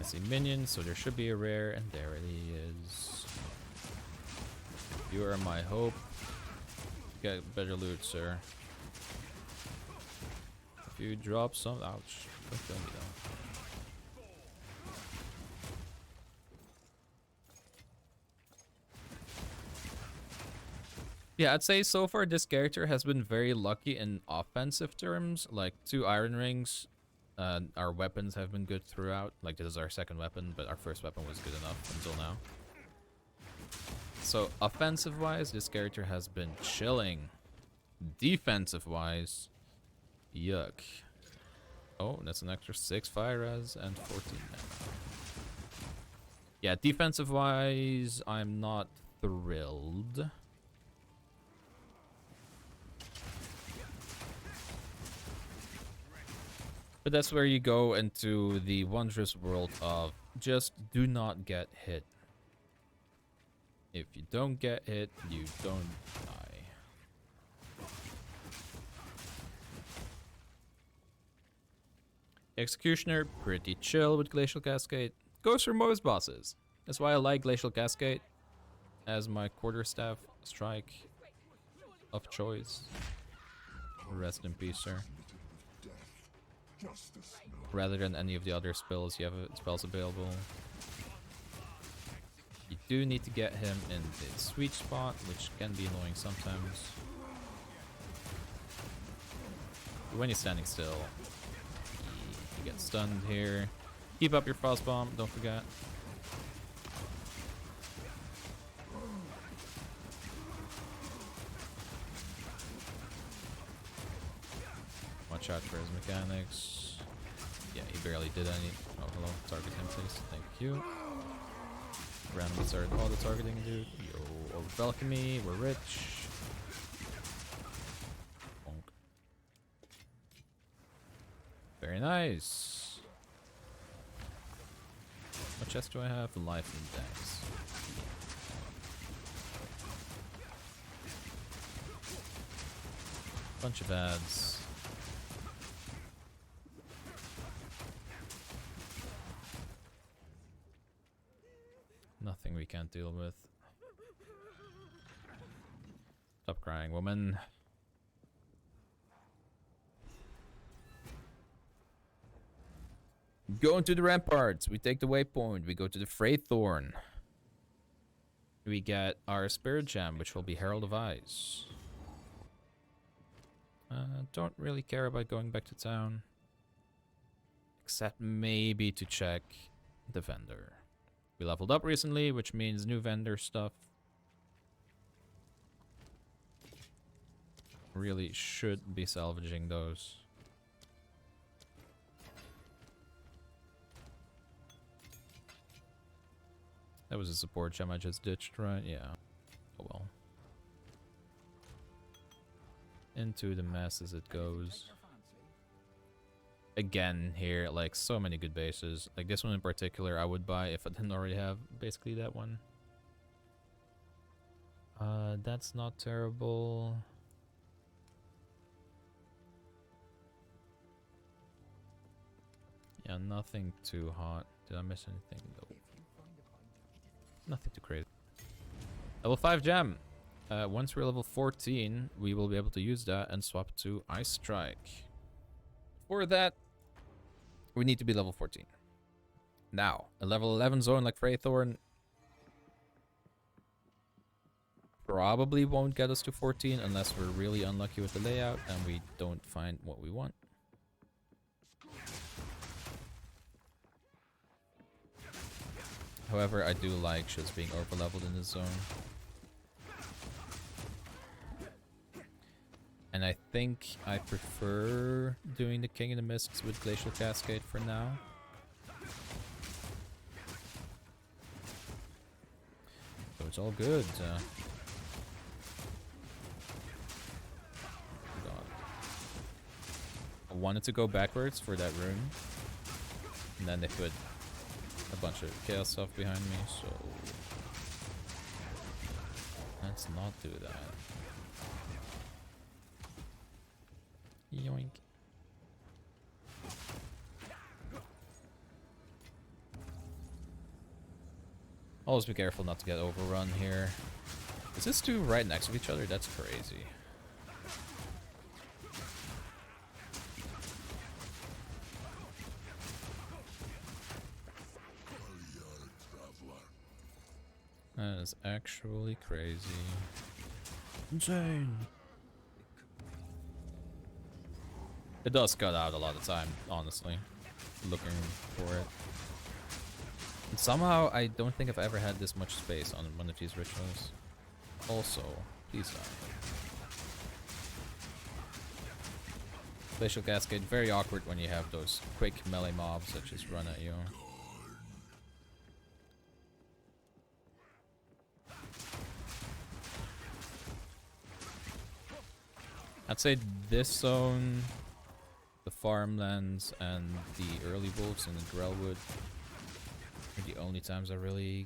I see minions, so there should be a rare, and there it is. You are my hope. Get better loot, sir. If you drop some, ouch! Don't kill me though. Yeah, I'd say so far this character has been very lucky in offensive terms, like 2 iron rings. Our weapons have been good throughout. Like, this is our second weapon, but our first weapon was good enough until now. So, offensive-wise, this character has been chilling. Defensive-wise, yuck. Oh, that's an extra 6 fire res and 14 mana. Yeah, defensive-wise, I'm not thrilled. But that's where you go into the wondrous world of just do not get hit. If you don't get hit, you don't die. Executioner, pretty chill with Glacial Cascade. Goes for most bosses. That's why I like Glacial Cascade as my quarterstaff strike of choice. Rest in peace, sir. Rather than any of the other spells, you have spells available. You do need to get him in the sweet spot, which can be annoying sometimes. When he's standing still, he gets stunned here. Keep up your frost bomb, don't forget. Watch out for his mechanics. Yeah, he barely did any. Oh, hello. Target him, please. Thank you. Randomly started auto-targeting, dude. Yo, over alchemy, we're rich. Bonk. Very nice. What chest do I have? Life and dex. Bunch of ads. Nothing we can't deal with. Stop crying, woman. Go into the ramparts. We take the waypoint. We go to the Freythorn. We get our Spirit Gem, which will be Herald of Ice. Don't really care about going back to town. Except maybe to check the vendor. We leveled up recently, which means new vendor stuff. Really should be salvaging those. That was a support gem I just ditched, right? Yeah. Oh well. Into the mess as it goes. Again, here, like, so many good bases. Like, this one in particular, I would buy if I didn't already have basically that one. That's not terrible. Yeah, nothing too hot. Did I miss anything? Nope. Nothing too crazy. Level 5 gem. Once we're level 14, we will be able to use that and swap to Ice Strike. For that, we need to be level 14. Now, a level 11 zone like Freythorn probably won't get us to 14 unless we're really unlucky with the layout and we don't find what we want. However, I do like just being over-leveled in this zone. And I think I prefer doing the King in the Mists with Glacial Cascade for now. So it's all good. God. I wanted to go backwards for that rune. And then they put a bunch of chaos stuff behind me, so let's not do that. Yoink. Always be careful not to get overrun here. Is this two right next to each other? That's crazy. That is actually crazy. Insane. It does cut out a lot of time, honestly. Looking for it. And somehow, I don't think I've ever had this much space on one of these rituals. Also, please die. Glacial Cascade, very awkward when you have those quick melee mobs that just run at you. I'd say this zone, the farmlands, and the early wolves and the Grellwood are the only times I really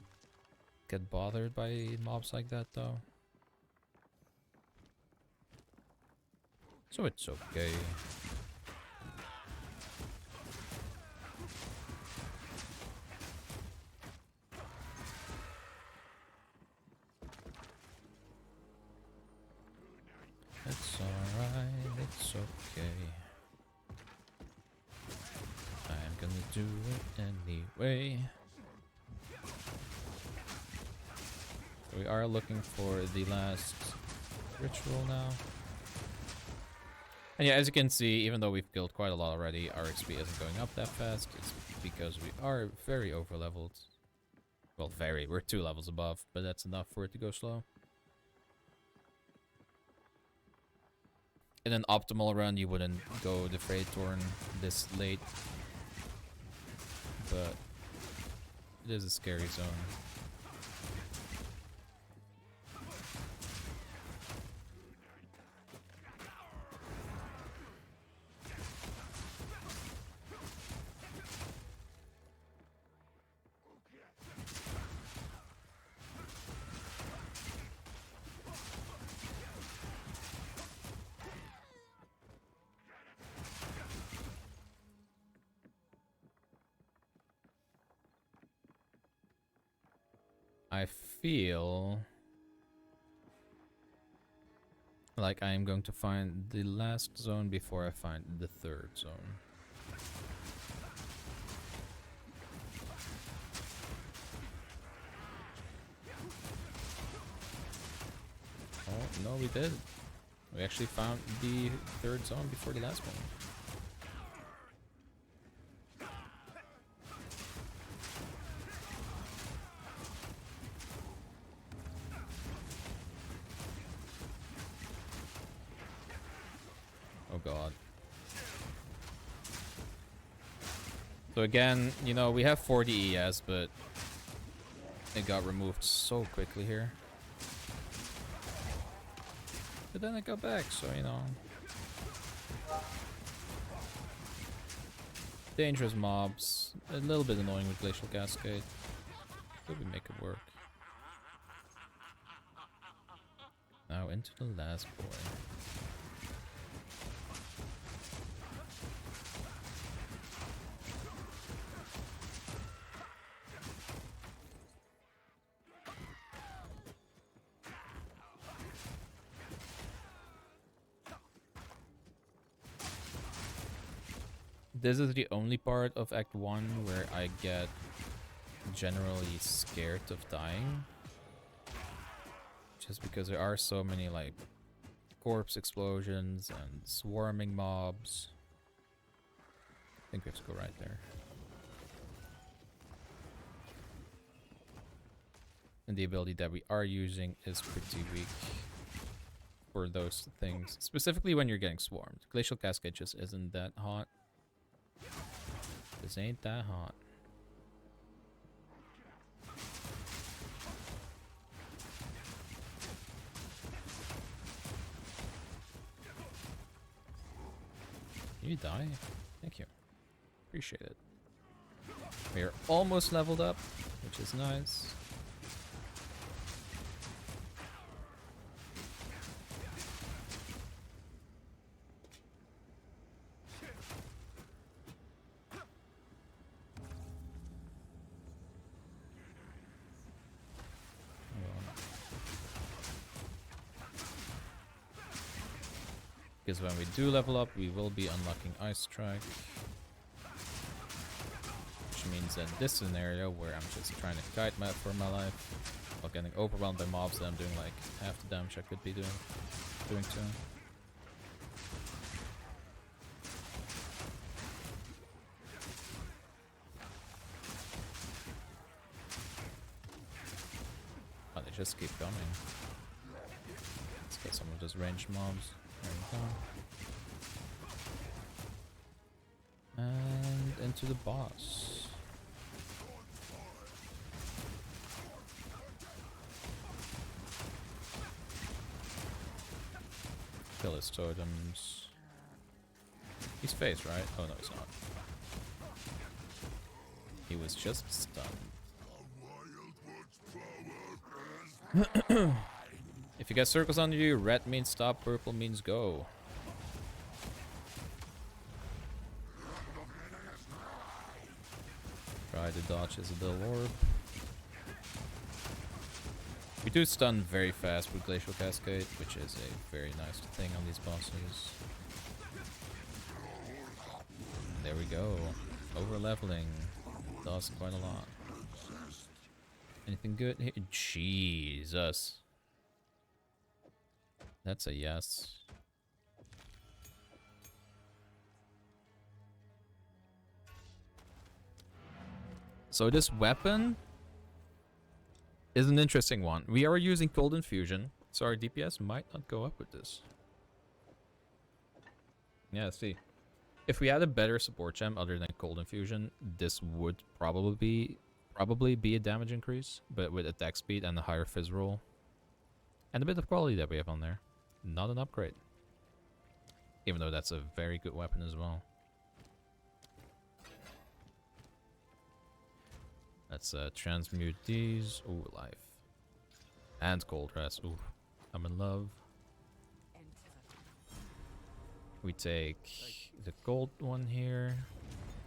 get bothered by mobs like that, though. So it's okay. It's alright, it's okay. I'm gonna do it anyway. So we are looking for the last ritual now. And yeah, as you can see, even though we've killed quite a lot already, our XP isn't going up that fast. It's because we are very over-leveled. Well, we're 2 levels above, but that's enough for it to go slow. In an optimal run, you wouldn't go the Freythorn this late. But it is a scary zone. I feel like I am going to find the last zone before I find the 3rd zone. Oh, no, we did. We actually found the 3rd zone before the last one. God. So again, you know, we have 40 ES, but It got removed so quickly here. But then it got back, so you know. Dangerous mobs. A little bit annoying with Glacial Cascade. But we make it work. Now into the last boy. This is the only part of Act 1 where I get generally scared of dying. Just because there are so many like corpse explosions and swarming mobs. I think we have to go right there. And the ability that we are using is pretty weak for those things. Specifically when you're getting swarmed. Glacial Cascade just isn't that hot. This ain't that hot. Can you die? Thank you. Appreciate it. We are almost leveled up, which is nice. Because when we do level up, we will be unlocking Ice Strike. Which means in this scenario, where I'm just trying to kite map for my life, while getting overwhelmed by mobs that I'm doing like half the damage I could be doing to him. Oh, they just keep coming. Let's get some of those ranged mobs. There we go. And into the boss. Kill his totems. He's phased, right? Oh no, he's not. He was just stunned. If you get circles under you, red means stop, purple means go. Try to dodge his little orb. We do stun very fast with Glacial Cascade, which is a very nice thing on these bosses. There we go. Over leveling does quite a lot. Anything good here? Jesus. That's a yes. So this weapon is an interesting one. We are using Cold Infusion, so our DPS might not go up with this. Yeah, see. If we had a better support gem other than Cold Infusion, this would probably be a damage increase, but with attack speed and a higher fizz roll. And a bit of quality that we have on there. Not an upgrade. Even though that's a very good weapon as well. Let's transmute these. Ooh, life. And cold rest. Ooh, I'm in love. We take the gold one here.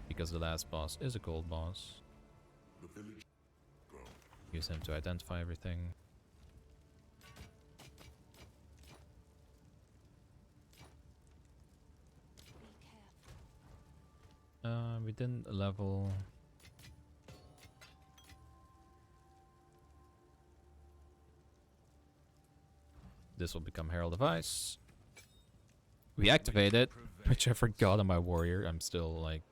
Because the last boss is a gold boss. Use him to identify everything. We didn't level. This will become Herald of Ice. We activate it, which I forgot on my warrior. I'm still like,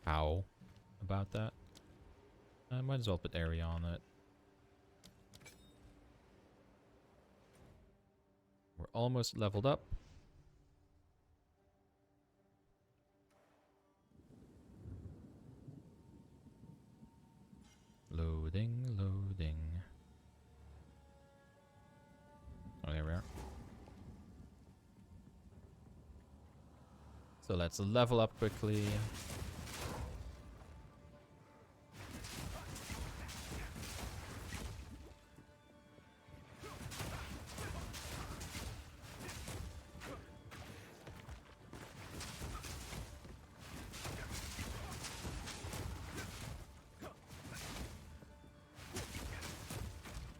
how about that? I might as well put area on it. We're almost leveled up. Loading, loading. So let's level up quickly.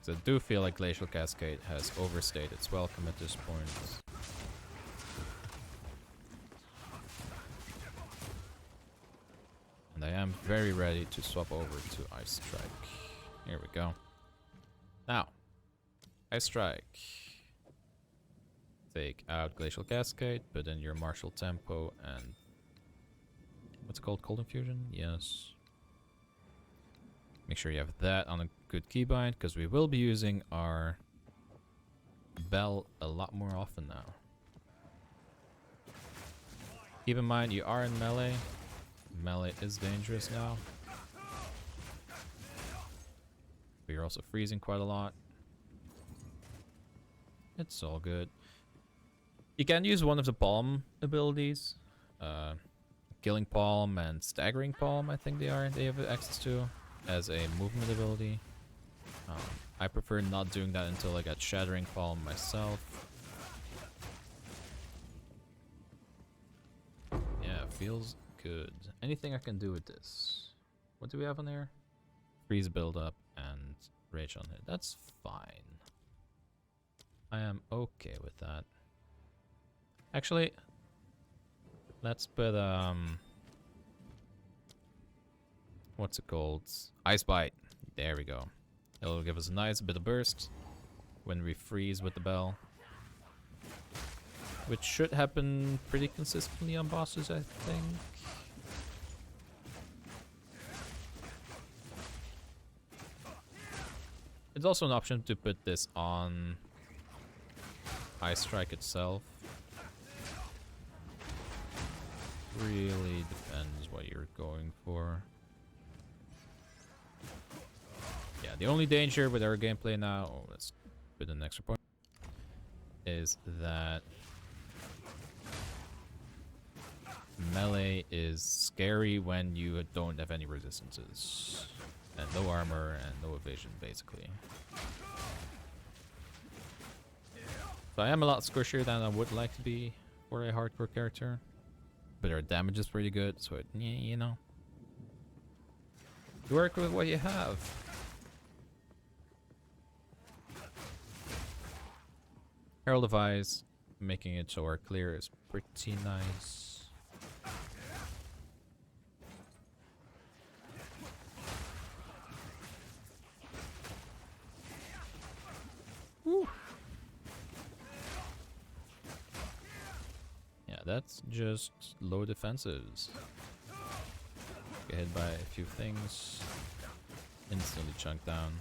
So I do feel like Glacial Cascade has overstayed its welcome at this point. And I am very ready to swap over to Ice Strike. Here we go. Now, Ice Strike. Take out Glacial Cascade, put in your Martial Tempo and... what's it called? Cold Infusion? Yes. Make sure you have that on a good keybind, because we will be using our bell a lot more often now. Keep in mind, you are in melee. Melee is dangerous now. We are also freezing quite a lot. It's all good. You can use one of the Palm abilities. Killing Palm and Staggering Palm, I think they have access to as a movement ability. I prefer not doing that until I get Shattering Palm myself. Yeah, feels good. Anything I can do with this? What do we have on here? Freeze build-up and Rage on hit. That's fine. I am okay with that. Actually, let's put what's it called? Ice Bite. There we go. It'll give us a nice bit of burst when we freeze with the bell. Which should happen pretty consistently on bosses, I think. It's also an option to put this on Ice Strike itself. Really depends what you're going for. Yeah, the only danger with our gameplay now, let's put an extra point, is that melee is scary when you don't have any resistances. And no armor and no evasion, basically. So I am a lot squishier than I would like to be for a hardcore character. But our damage is pretty good, so it, you know. You work with what you have. Herald of Eyes, making it so our clear is pretty nice. Woo. Yeah, that's just low defenses. Get hit by a few things, instantly chunk down.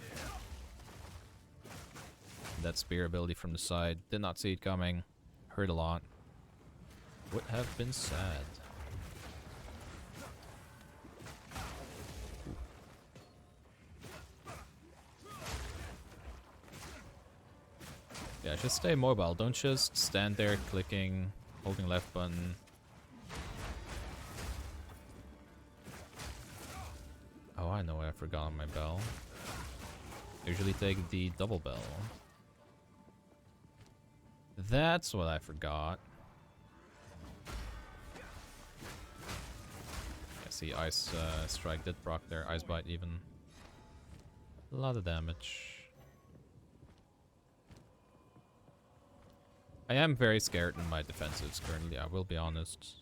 That spear ability from the side, did not see it coming, hurt a lot. Would have been sad. Yeah, just stay mobile. Don't just stand there clicking, holding left button. Oh, I know what I forgot on my bell. Usually take the double bell. That's what I forgot. I see Ice Strike did proc there. Ice Bite even. A lot of damage. I am very scared in my defensives currently, I will be honest.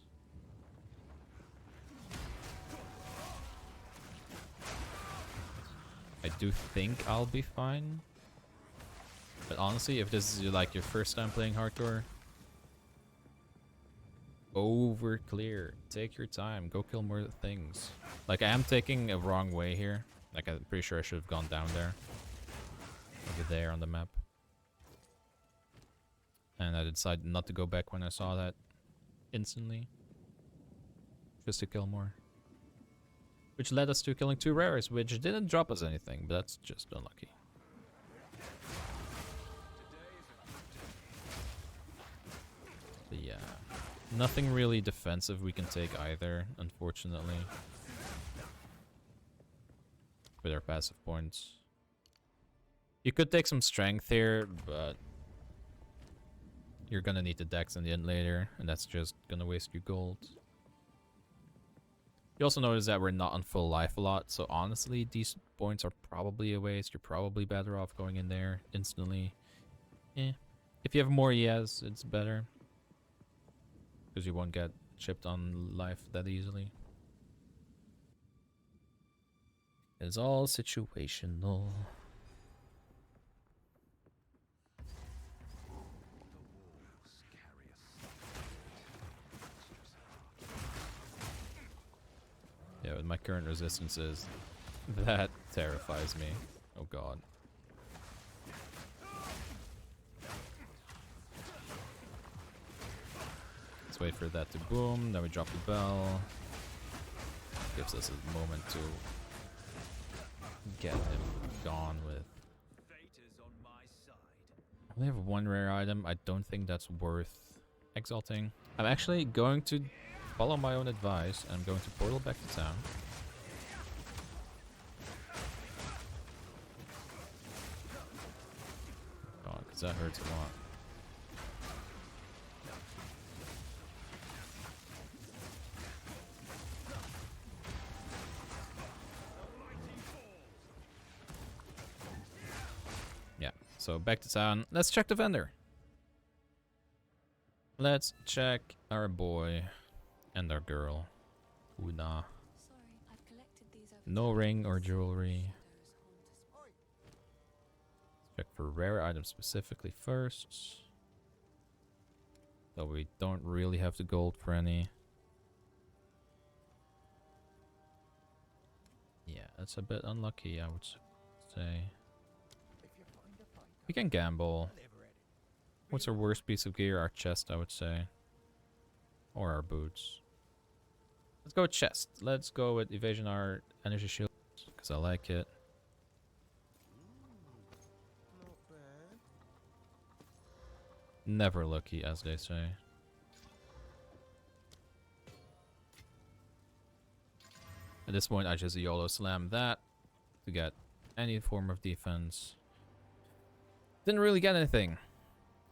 I do think I'll be fine. But honestly, if this is like your first time playing hardcore, over clear. Take your time. Go kill more things. Like, I am taking a wrong way here. Like, I'm pretty sure I should have gone down there. Over there on the map. And I decided not to go back when I saw that instantly. Just to kill more. Which led us to killing 2 rares, which didn't drop us anything, but that's just unlucky. But yeah. Nothing really defensive we can take either, unfortunately. With our passive points. You could take some strength here, but you're gonna need the dex in the end later, and that's just gonna waste your gold. You also notice that we're not on full life a lot, so honestly, these points are probably a waste. You're probably better off going in there instantly. If you have more yes, it's better. Because you won't get chipped on life that easily. It's all situational. Yeah, with my current resistances, that terrifies me. Oh god. Let's wait for that to boom, then we drop the bell. Gives us a moment to get him gone with. I only have one rare item. I don't think that's worth exalting. I'm actually going to follow my own advice. I'm going to portal back to town. God, because that hurts a lot. Yeah, so back to town. Let's check the vendor. Let's check our boy and our girl. Una. No ring or jewelry. Check for rare items specifically first. Though we don't really have the gold for any. Yeah, that's a bit unlucky, I would say. We can gamble. What's our worst piece of gear? Our chest, I would say. Or our boots. Let's go with chest. Let's go with evasion art, energy shield, because I like it. Never lucky, as they say. At this point, I just YOLO slam that to get any form of defense. Didn't really get anything.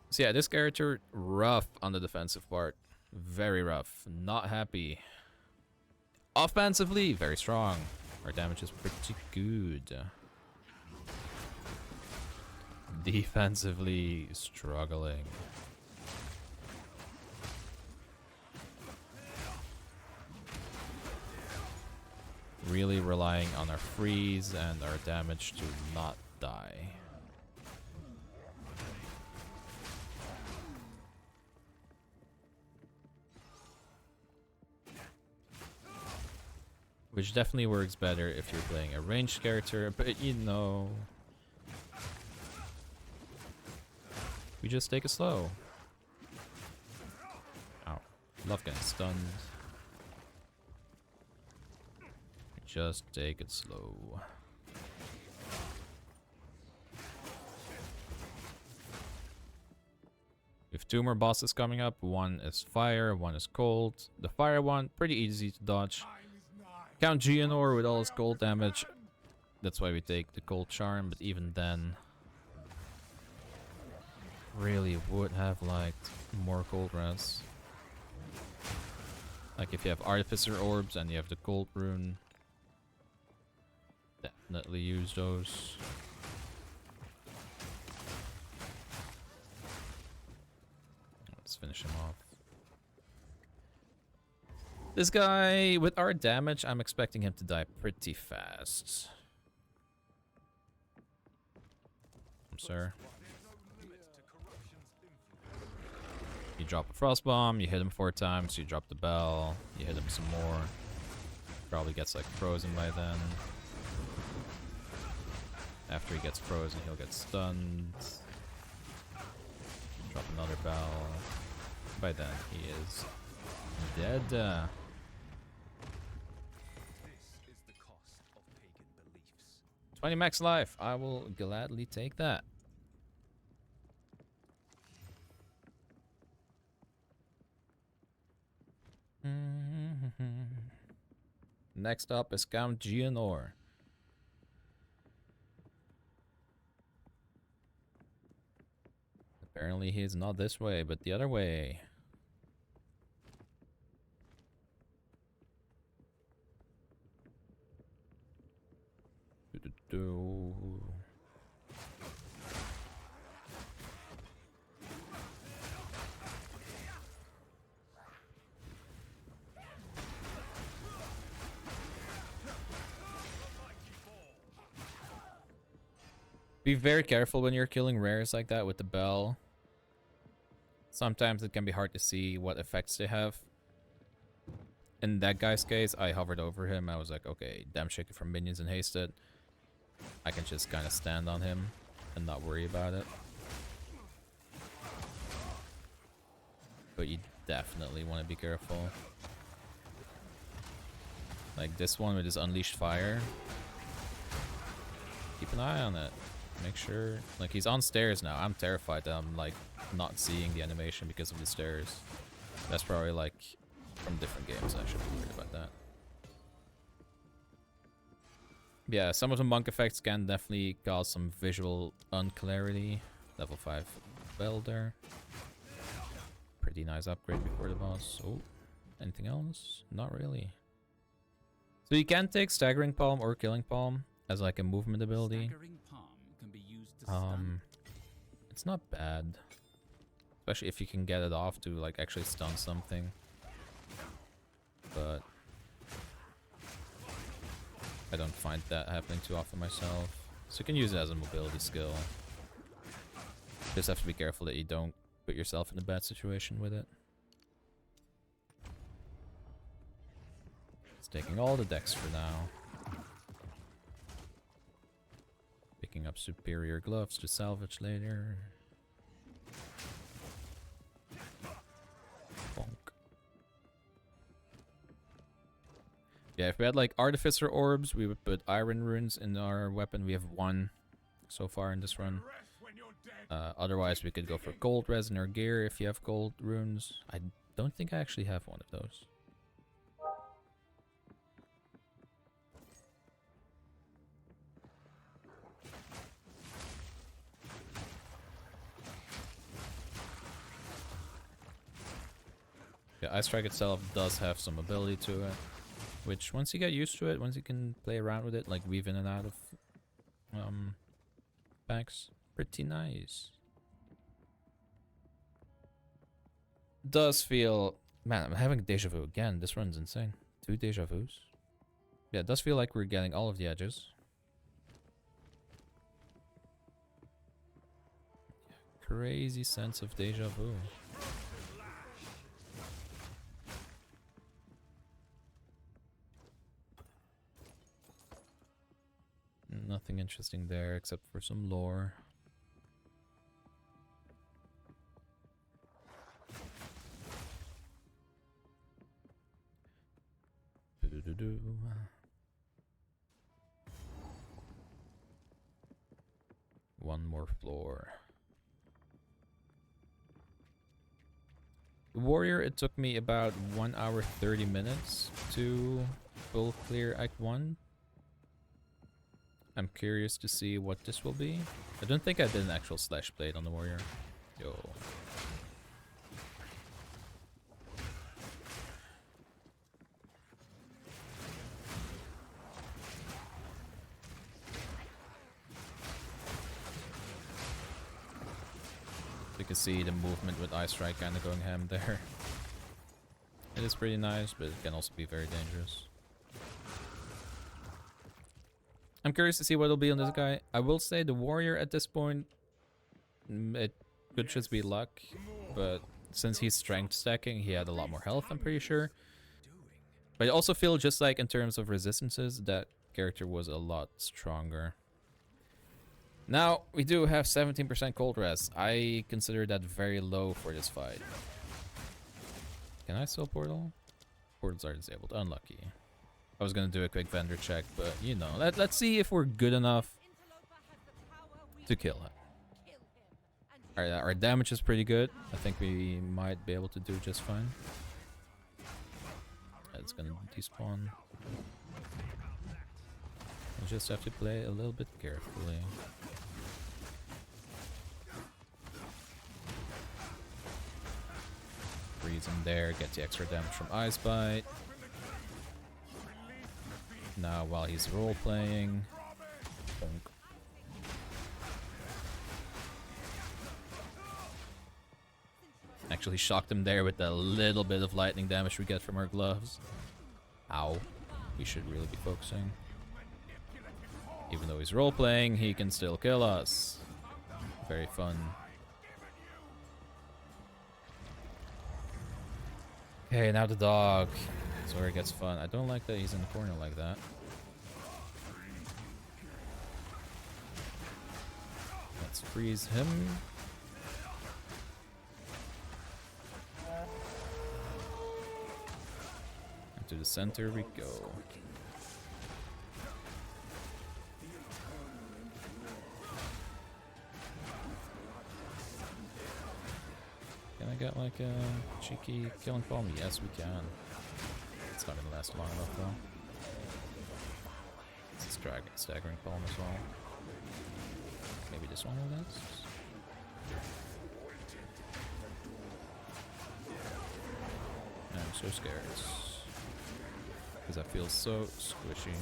So yeah, this character, rough on the defensive part. Very rough. Not happy. Offensively, very strong. Our damage is pretty good. Defensively, struggling. Really relying on our freeze and our damage to not die. Which definitely works better if you're playing a ranged character, but you know, we just take it slow. Ow. Love getting stunned. Just take it slow. We have two more bosses coming up. One is fire, one is cold. The fire one, pretty easy to dodge. Count Geonor with all his cold damage. That's why we take the cold charm, but even then, really would have liked more cold res. Like if you have artificer orbs and you have the cold rune, definitely use those. Let's finish him off. This guy, with our damage, I'm expecting him to die pretty fast. Sir. You drop a frost bomb, you hit him 4 times, you drop the bell, you hit him some more. Probably gets like frozen by then. After he gets frozen, he'll get stunned. Drop another bell. By then, he is dead. 20 max life. I will gladly take that. Next up is Count Geonor. Apparently he's not this way, but the other way. Be very careful when you're killing rares like that with the bell. Sometimes it can be hard to see what effects they have. In that guy's case, I hovered over him. I was like, okay, damn shaky from minions and hasted. I can just kind of stand on him and not worry about it. But you definitely want to be careful. Like this one with his unleashed fire. Keep an eye on it. Make sure, like he's on stairs now. I'm terrified that I'm like not seeing the animation because of the stairs. That's probably like from different games. I should be worried about that. Yeah, some of the monk effects can definitely cause some visual unclarity. Level 5 welder. Pretty nice upgrade before the boss. Oh, anything else? Not really. So you can take Staggering Palm or Killing Palm as like a movement ability. It's not bad, especially if you can get it off to like actually stun something. But I don't find that happening too often myself. So you can use it as a mobility skill. Just have to be careful that you don't put yourself in a bad situation with it. It's taking all the decks for now. Picking up superior gloves to salvage later. Bonk. Yeah, if we had like artificer orbs, we would put iron runes in our weapon. We have 1 so far in this run. Otherwise, we could go for gold resin or gear if you have gold runes. I don't think I actually have one of those. Yeah, Ice Strike itself does have some ability to it, which once you get used to it, once you can play around with it, like weave in and out of packs, pretty nice. Does feel, man, I'm having deja vu again. This run's insane. 2 deja vus. Yeah, it does feel like we're getting all of the edges. Crazy sense of deja vu. Nothing interesting there except for some lore. One more floor. The warrior, it took me about 1 hour 30 minutes to full clear Act 1. I'm curious to see what this will be. I don't think I did an actual slash blade on the warrior. Yo. You can see the movement with Ice Strike kind of going ham there. It is pretty nice, but it can also be very dangerous. I'm curious to see what it'll be on this guy. I will say the warrior at this point, it could just be luck, but since he's strength stacking, he had a lot more health, I'm pretty sure. But I also feel just like in terms of resistances, that character was a lot stronger. Now, we do have 17% cold res. I consider that very low for this fight. Can I still portal? Portals are disabled. Unlucky. I was gonna do a quick vendor check, but you know, let's see if we're good enough to kill him. Alright, our damage is pretty good. I think we might be able to do just fine. It's gonna despawn. You just have to play a little bit carefully. Freeze him there, get the extra damage from Ice Bite. Now while he's role playing, actually shocked him there with the little bit of lightning damage we get from our gloves. Ow. We should really be focusing. Even though he's role playing, he can still kill us. Very fun. Okay, now the dog. That's where it gets fun. I don't like that he's in the corner like that. Let's freeze him. To the center we go. Can I get like a cheeky killing palm? Yes, we can. It's not gonna last long enough though. It's a staggering palm as well. Maybe this one will last. I'm so scared. Because I feel so squishy.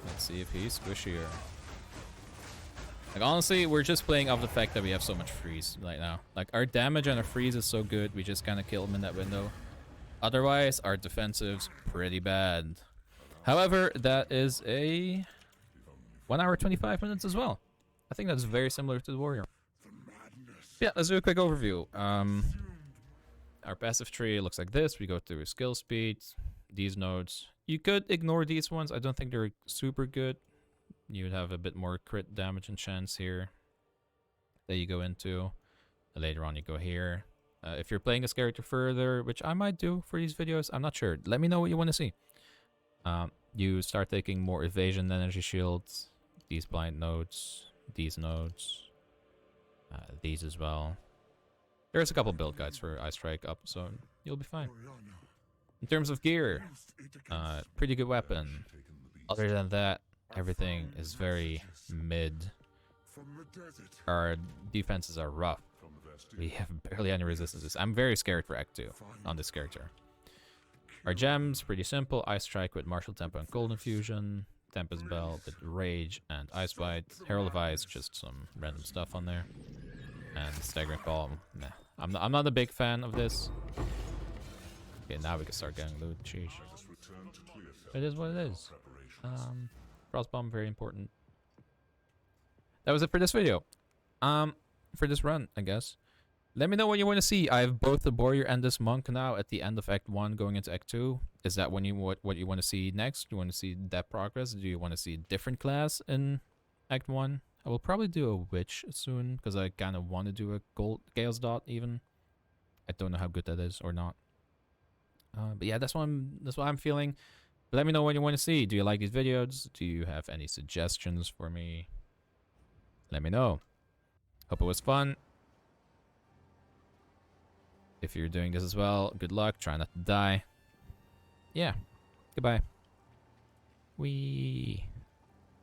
Let's see if he's squishier. Like honestly, we're just playing off the fact that we have so much freeze right now. Like our damage and our freeze is so good, we just kind of kill him in that window. Otherwise, our defensive's pretty bad. However, that is a 1 hour 25 minutes as well. I think that's very similar to the warrior. Yeah, let's do a quick overview. Our passive tree looks like this. We go through skill speed, these nodes. You could ignore these ones. I don't think they're super good. You would have a bit more crit damage and chance here that you go into. Later on you go here. If you're playing this character further, which I might do for these videos, I'm not sure. Let me know what you want to see. You start taking more evasion energy shields, these blind nodes, these nodes. These as well. There's a couple build guides for Ice Strike up, so you'll be fine. In terms of gear, pretty good weapon. Other than that, everything is very mid. Our defenses are rough. We have barely any resistances. I'm very scared for Act 2 on this character. Our gems, pretty simple. Ice Strike with Martial Tempo and Cold Infusion. Tempest Bell with Rage and Ice Bite. Herald of Ice, just some random stuff on there. And Staggering Palm. Nah, I'm not a big fan of this. Okay, now we can start getting loot. Sheesh. It is what it is. Frost Bomb, very important. That was it for this video. For this run, I guess. Let me know what you want to see. I have both the warrior and this monk now at the end of Act 1 going into Act 2. Is that what you want to see next? Do you want to see that progress? Do you want to see a different class in Act 1? I will probably do a witch soon because I kind of want to do a gold chaos dot even. I don't know how good that is or not. But yeah, that's what I'm feeling. Let me know what you want to see. Do you like these videos? Do you have any suggestions for me? Let me know. Hope it was fun. If you're doing this as well, good luck. Try not to die. Yeah. Goodbye. Wee.